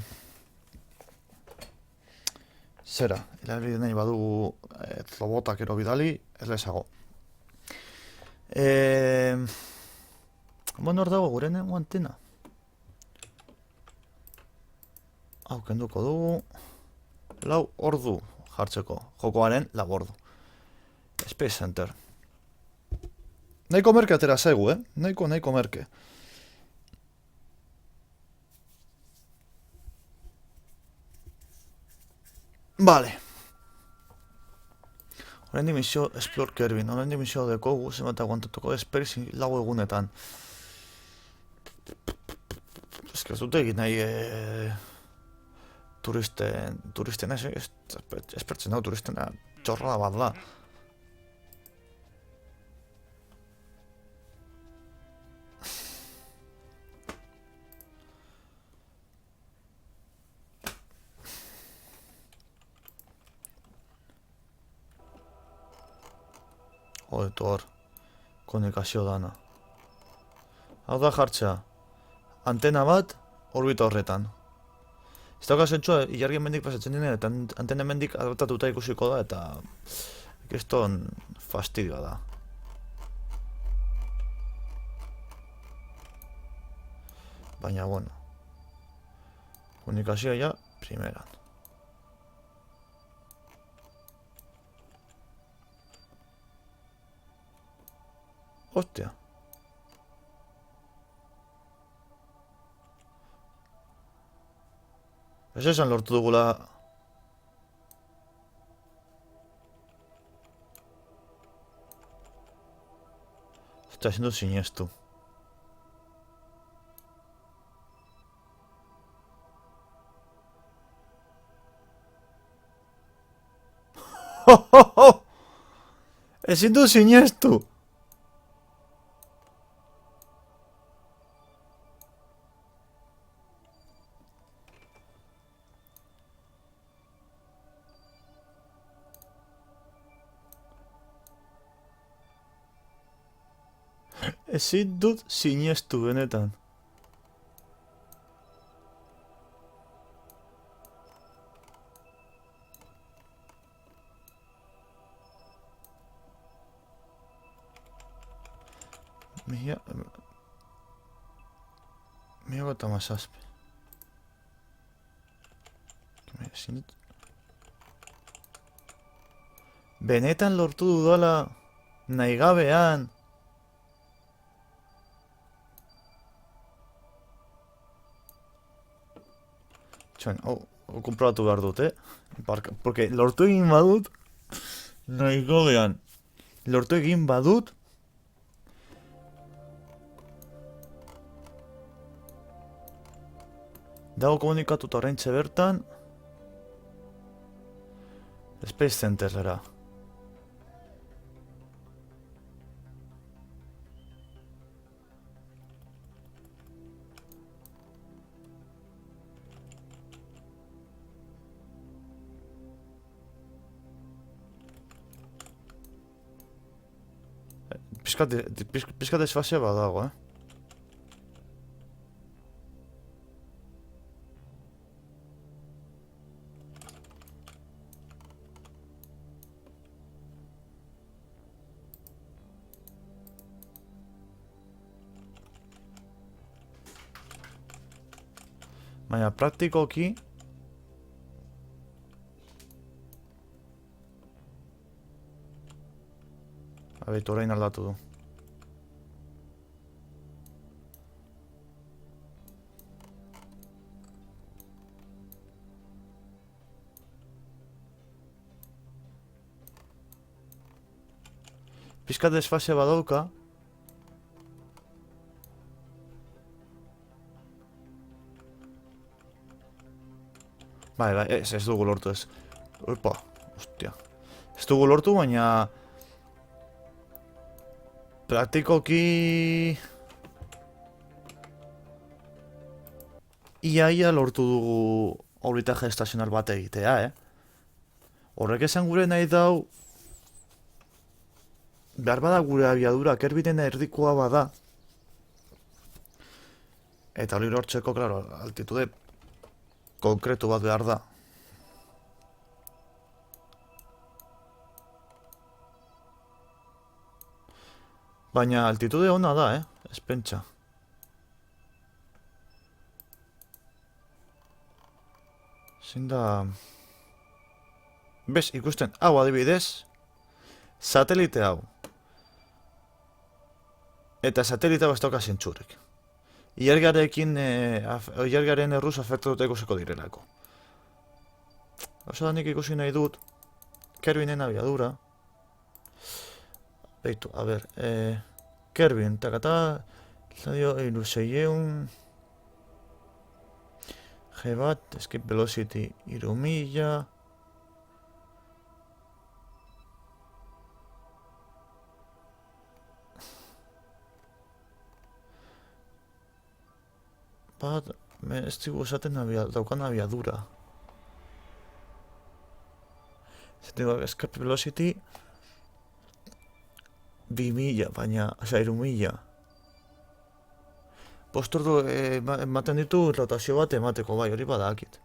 zera, hilabide nahi badugu robotak ero bidali, ez lezago. Bueno, hor dago gure nengo antena. Hau kenduko dugu. 4 ordu jartzeko. Jokoaren 4 ordu. Space Center. Nahiko merke atera zaigu, Nahiko merke. Vale. Horen dimisio Explore Kerbin. Horen dimisio dekogu, zenbat aguantatuko Space 4 egunetan. Ez que ez dute egin nahi turisten espertzen dago turistena txorrada bat da. Jodetu hor, komunikazio dana. Hau da jartzea, antena bat orbita horretan. Ez dauka zentzua, ilargien mendik pasatzen dinen, eta antena mendik adaptatuta ikusiko da, eta kriston fastidioa da. Baina, bueno, komunikazioa ja, primeran. Hostia. Ez esan lortu dugula... Eta ezin dut sinestu. Ezin dut sinestu! Ezin dut sinestu benetan. Mila eta mazazpi. Benetan lortu dudala nahi gabean. Hau konprobatu behar dut, Porque lortu egin badut, nahi godean. Lortu egin badut, dago komunikatuta oraintxe bertan, Space Centerera. Pizkat desfazia badago, Baina praktikoki abeitu orain aldatu du. Pizkat desfase badauka. Bai, ez dugu lortu ez. Opa, ostia. Ez dugu lortu, baina... Praktikoki... Ia lortu dugu orbitaje estazional bat egitea, Horrek esan gure nahi dau... Behar bada gure abiadura, kerbiten erdikoa bada. Eta hori lortzeko, klaro, altitude konkretu bat behar da. Baina altitude ona da, ez pentsa. Zein da... Bez, ikusten, hau adibidez, satelite hau. Eta satelite hau ez dauka zentsurek. Ilargaren erruz afektatuta ikusiko direlako. Oso da nik ikusi nahi dut, Kerbinen abiadura. Beitu, a ber, Kerbin, takata, zadio, iruseieun... G bat, escape velocity, 3000... Bat, ez dugu esaten daukan abiadura. Zaten escape velocity 2000, baina, osea, 3000. Posturdu ematen ditu rotazio bat emateko bai, hori badakit.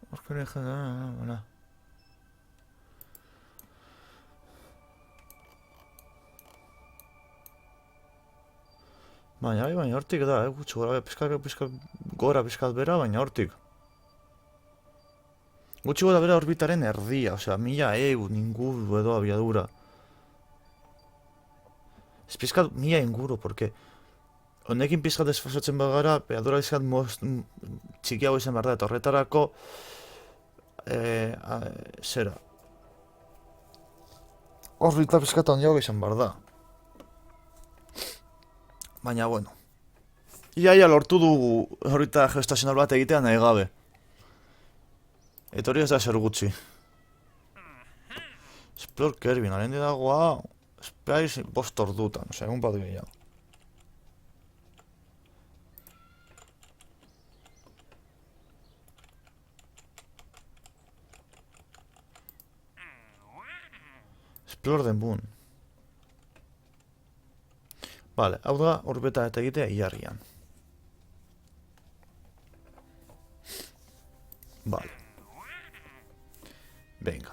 Horkere jena, baina hortik da, gutxu gora, pizkat bera, baina hortik. Gutxi gora bera orbitaren erdia, osea, 1000 inguru edo abiadura. Ez pizkat 1000 inguru, porque honekin pizkat desfasatzen bagara, abiadura pizkat txikiago izan behar da, eta horretarako, zera. Orbita pizkat handiago izan behar da. Baina, bueno. Iaia lortu dugu horita gestazional bat egitea nahi gabe. Eta hori ez da zer gutxi. Explore Kerbin, alen dagoa... Espaiz bost ordutan, osea, egun bat gehiago. Explore the Moon. Vale, hau da orbeta eta egitea ilargian. Vale. Venga.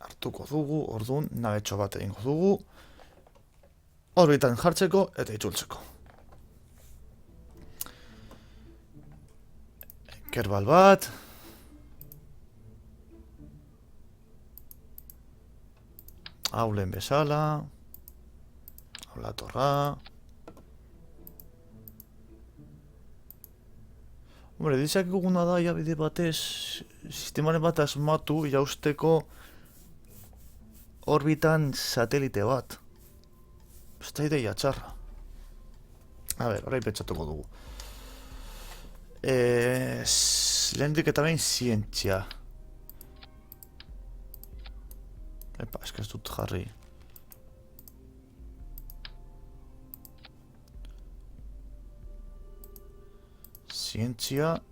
Hartuko dugu, orduan, nabetxo bat egingo dugu. Orbitan jartzeko eta itzultzeko. Kerbal bat. Hau lehen bezala. Hau la torra. Hombre, dizak eguna da, bide batez, sistemaren bat asmatu jausteko orbitan satelite bat. Ez da ideia txarra. A ber, orain pentsatuko dugu. Lehendik eta behin zientzia. Epa, ez dut jarri. Zientzia.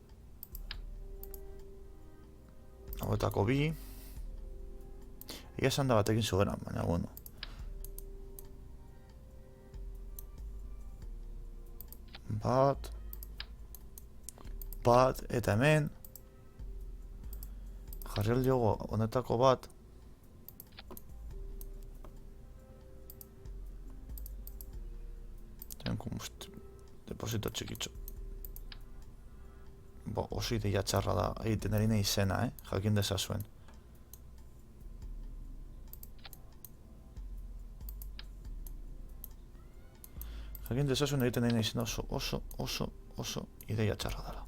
Hauetako bi. Egia esan da batekin zugeran, baina bueno. Bat, eta hemen. Jarri aldiogo honetako bat. Deposito txikitxo. Oso ideia txarra da, egiten ari nahi izena, jakin dezazuen. Jakin dezazuen egiten nahi izena oso ideia txarra dela.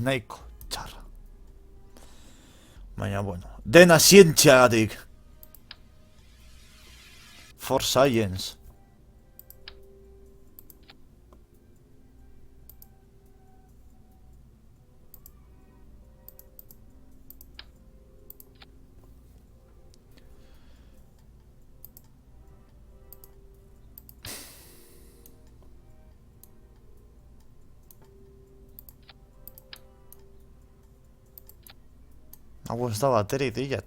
Nahiko txarra. Baina, bueno, dena zientziagatik. For science. Hau ez da batera ideia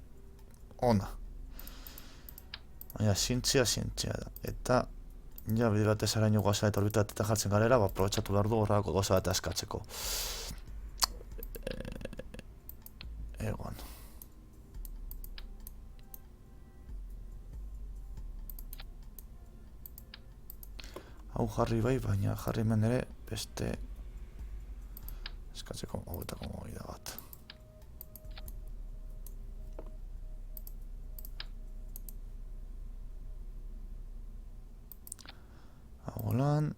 ona. Baina, sintzia da. Eta, ja, bide batez araino goza eta orbitat eta jartzen galera, aprobetsatu behar du horrako goza bat askatzeko. Egon. Hau jarri bai, baina jarri hemen ere beste eskatzeko hauetako movida bat. Hau lan.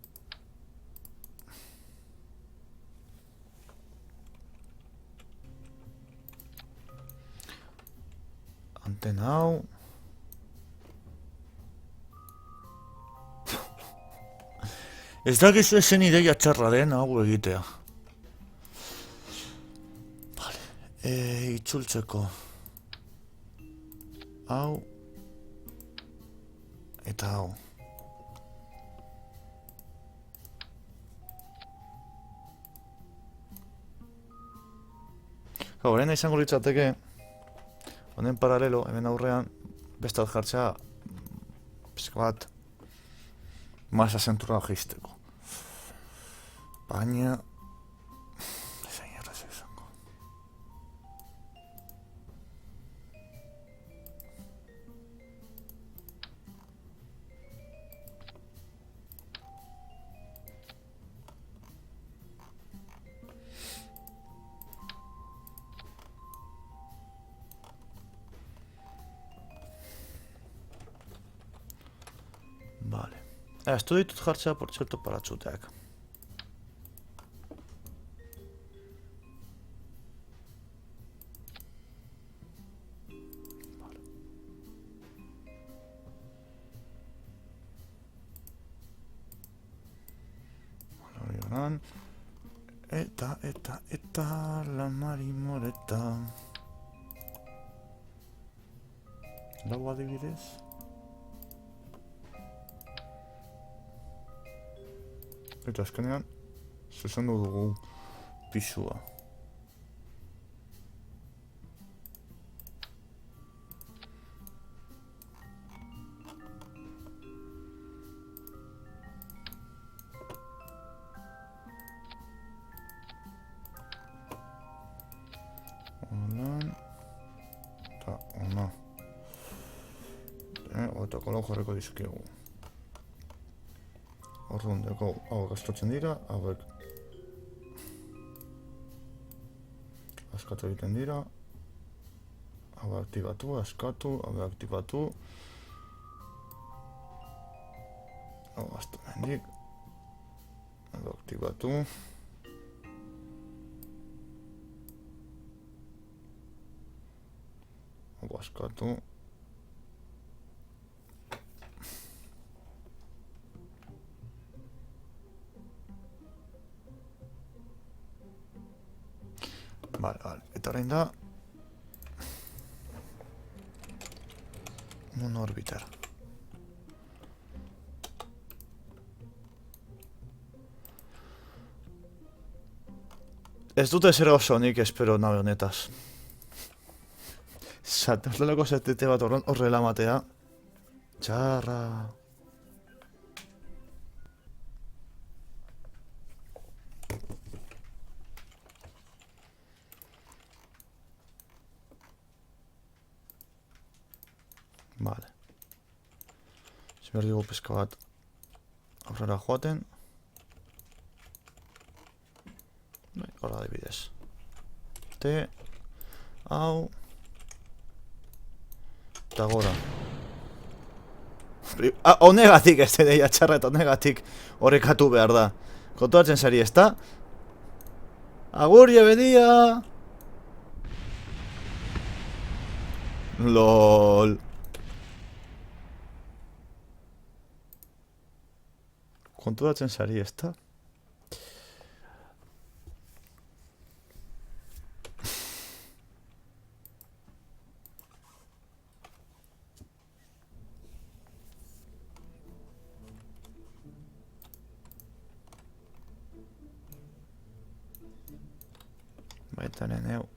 Antena hau. Ez dakizu esen ideia txarra den hau egitea. Vale. Itzultzeko. Hau. Eta hau. Horrena izango litzateke, honen paralelo, hemen aurrean, bestat jartzea, pizka bat, masa zentura geisteko. Baina, ezain erraz izango. Vale. Esto ditut jartzea, por cierto, paratxuteak. Vale. Hori honan. Eta, la marimoreta. Lau adibidez. Eta azkenean, zuzendu dugu pisua. Holan. Eta ona. Eta kolon jarriko dizkigu. Orduan dago, hauek askatzen dira, hauek askatu egiten dira, hau aktibatu, askatu, hau aktibatu, hau astu mendik, hau aktibatu, hau askatu, Vale, eta orain da monoorbitar. Ez dute zer oso nik espero nabe honetaz. Zatorlelako zetete bat horrela matea. Txarra. Vale. Behar dugu pizka bat aurrera joaten. Hora adibidez. Hau. Eta gora. Honegatik ez deia txarra eta honegatik horrekatu behar da. Kontuatzen zari ez da? Agur, jebedia! LOL. Konturatzen zari ez da? Baita neneu.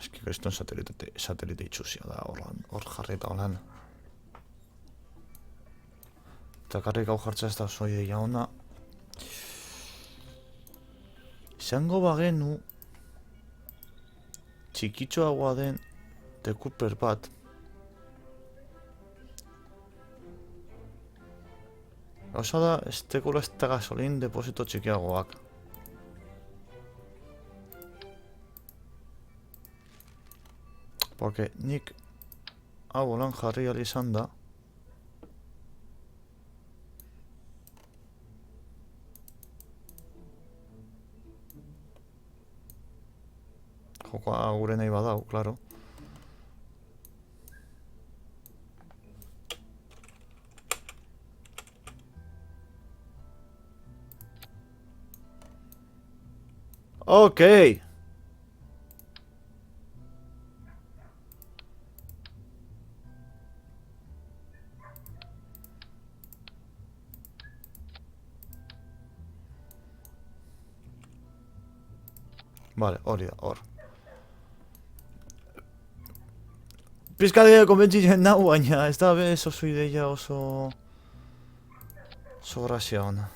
Eski kriston satelite itxuzia da hor jarrita holan. Eta karrik hau jartza ez da oso ideia ona. Izango bagenu txikitxoagoa den dekuper bat. Gauza da, ez tekula ez da gasolin deposito txikiagoak. Porque nik hau holan jarri izan da. Jokoa gure nahi badau, klaro. Okay. Vale, hori da, hor. Pizkadea konbentzitzen nau, baina ez da bez oso ideia oso grazia ona.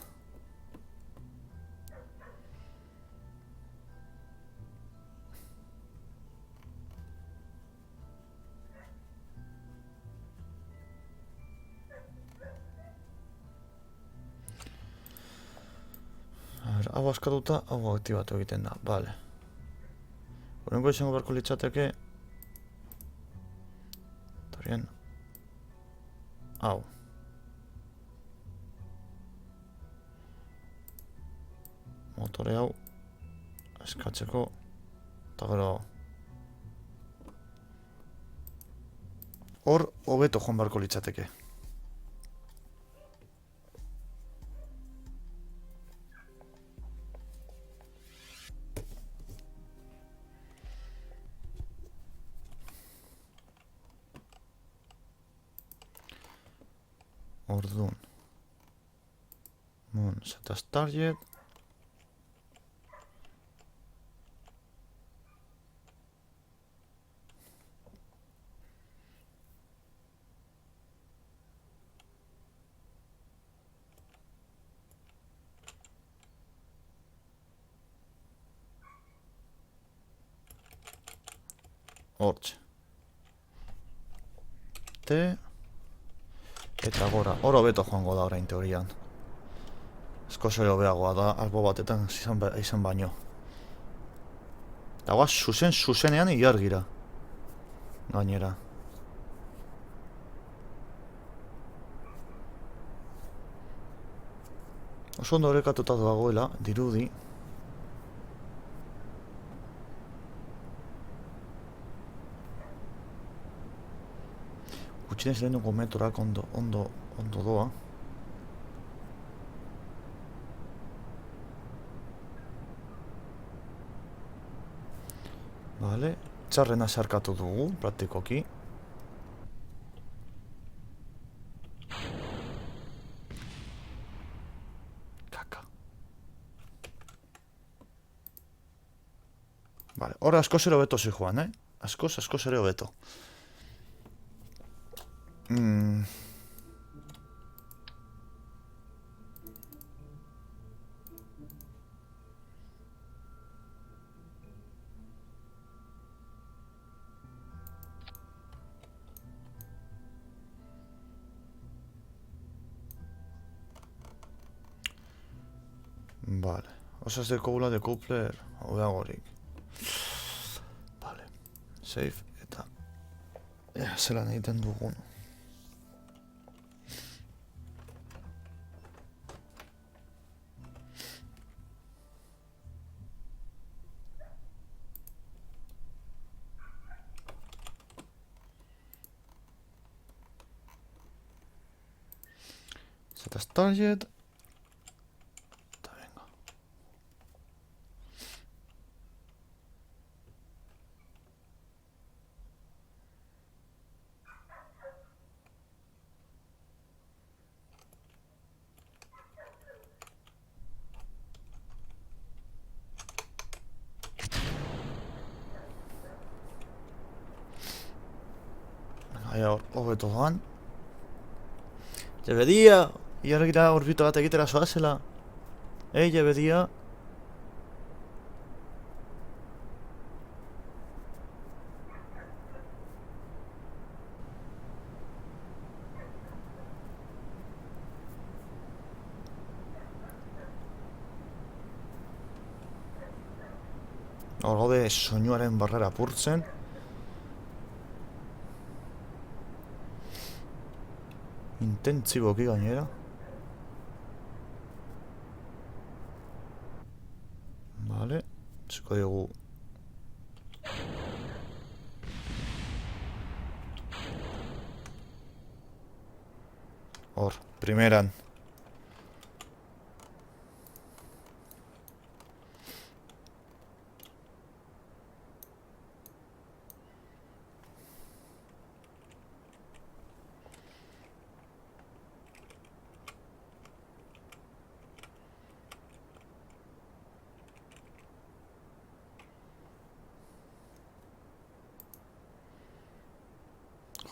Hau askatuta, hau aktibatu egiten da, bale. Horrengo izango beharko litzateke. Torien. Hau. Motore hau. Eskatzeko. Eta gero. Hor, hobeto joan beharko litzateke. Orduan. Set as target. Hortxe. Eta gora, hor hobeto joango da orain teorian. Esko zer hobeagoa da, albo batetan izan baino. Eta guaz, zuzenean ilargira. Gainera. Oso ondo orekatuta dagoela, dirudi. Gutxinez lehenengo metroak ondo doa. Vale, txarrena sarkatu dugu, praktikoki. Kaka. Vale, hor asko zero beto zi joan, Asko zero beto. Vale, osas de koula de coupler hobeagorik. Vale, save eta zelan egiten dugun. Set as target. Eta venga. Ea hor, hobeto doan. Jebedia! Iargira orbito bat egitera zoazela. Jebedia! Hor gaude soinuaren barrera apurtzen. Intentsiboki gainera. Vale, txiko dugu. Hor, primeran.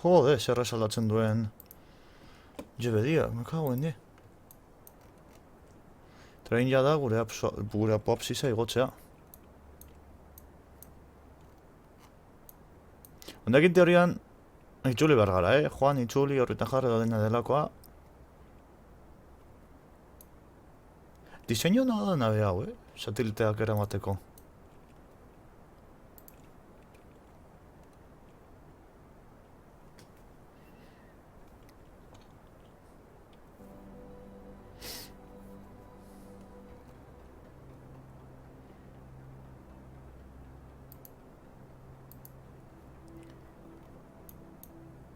Jode, zer esaldatzen duen. Jebedia, me cago en die. Train ja da gure apopsisa igotzea. Hondakin teorian itxuli behar gara, Joan, itxuli, horretan jarri da dena delakoa. Diseño nada da nabe hau, Satiliteak eramateko.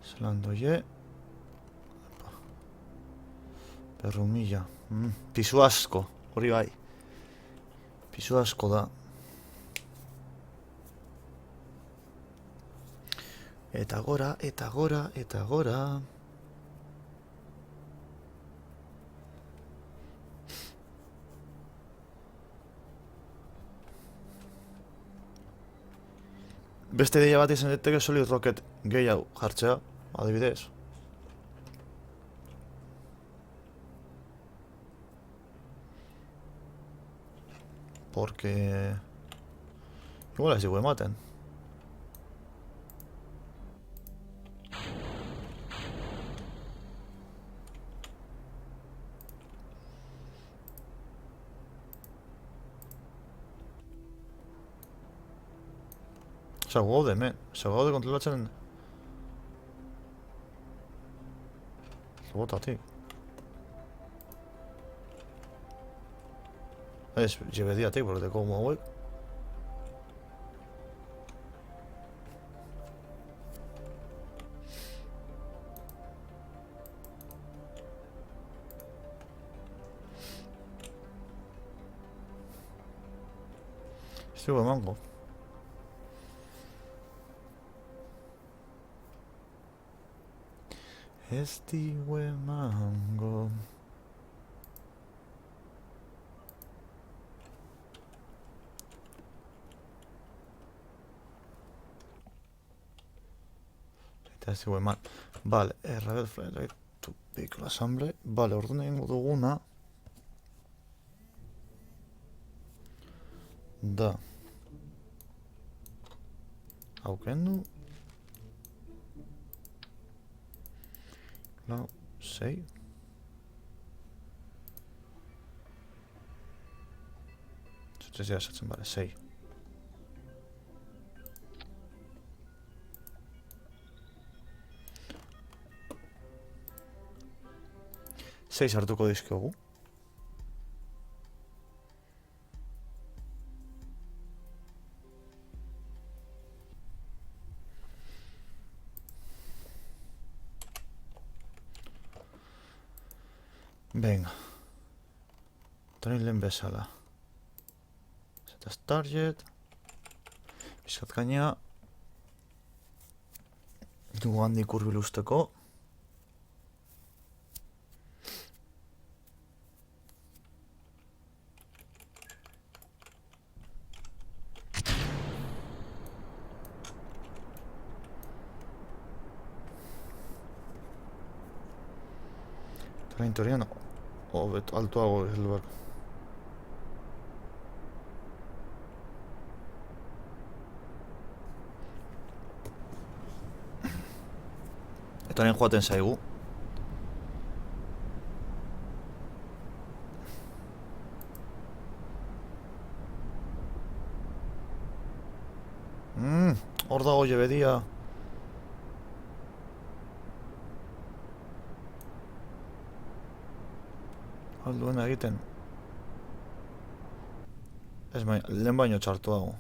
Zelan doie. Perrumilla. Pisu asko, hori bai. Pisu asko da. Eta gora, eta gora, eta gora. Beste ideia bat izan daiteke Solid Rocket gehiago jartzea, adibidez. Porque igual ez dugu ematen. Osa, gaude, men. Osa, gaude kontrolatzen... Robotatik. Ez, jebediatik, borreteko humo hauek. Ez dugu emango. Ez dugu emango. Eta ez dugu eman. Vale, Rebel Flight Right to Vehicle Assembly. Vale, orduan egingo duguna da hau kendu. Lau, 6. Zutez dira esatzen, bale, 6. Sei hartuko dizkiogu. Venga. Train lehen bezala. Zetaz target. Bizkat gaina. Dugu handik urbil usteko. Orain teorian, altuago heldu behar. Eta orain joaten zaigu. Hor dago jebedia. Alduena egiten. Ez lehen baino txartuago.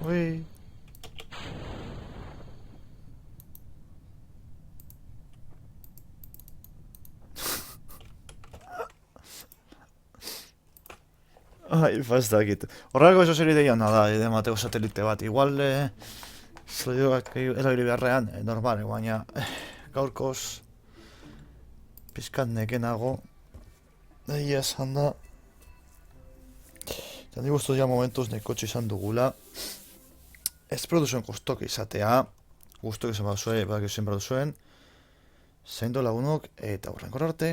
Ui. Ai, fastakit. Horrelako eso serie deiana da, emateko satelite bat. Igual, zloioak erabili beharrean, normal, baina gaurkoz pizkat nekenago. Egia esan da. Eta nik guztu ja momentuz nekotxe izan dugula. Ez produzuen guztok izatea. Guztok izan bat zuen, bak izan bat zuen. Zain do lagunok, eta horren arte.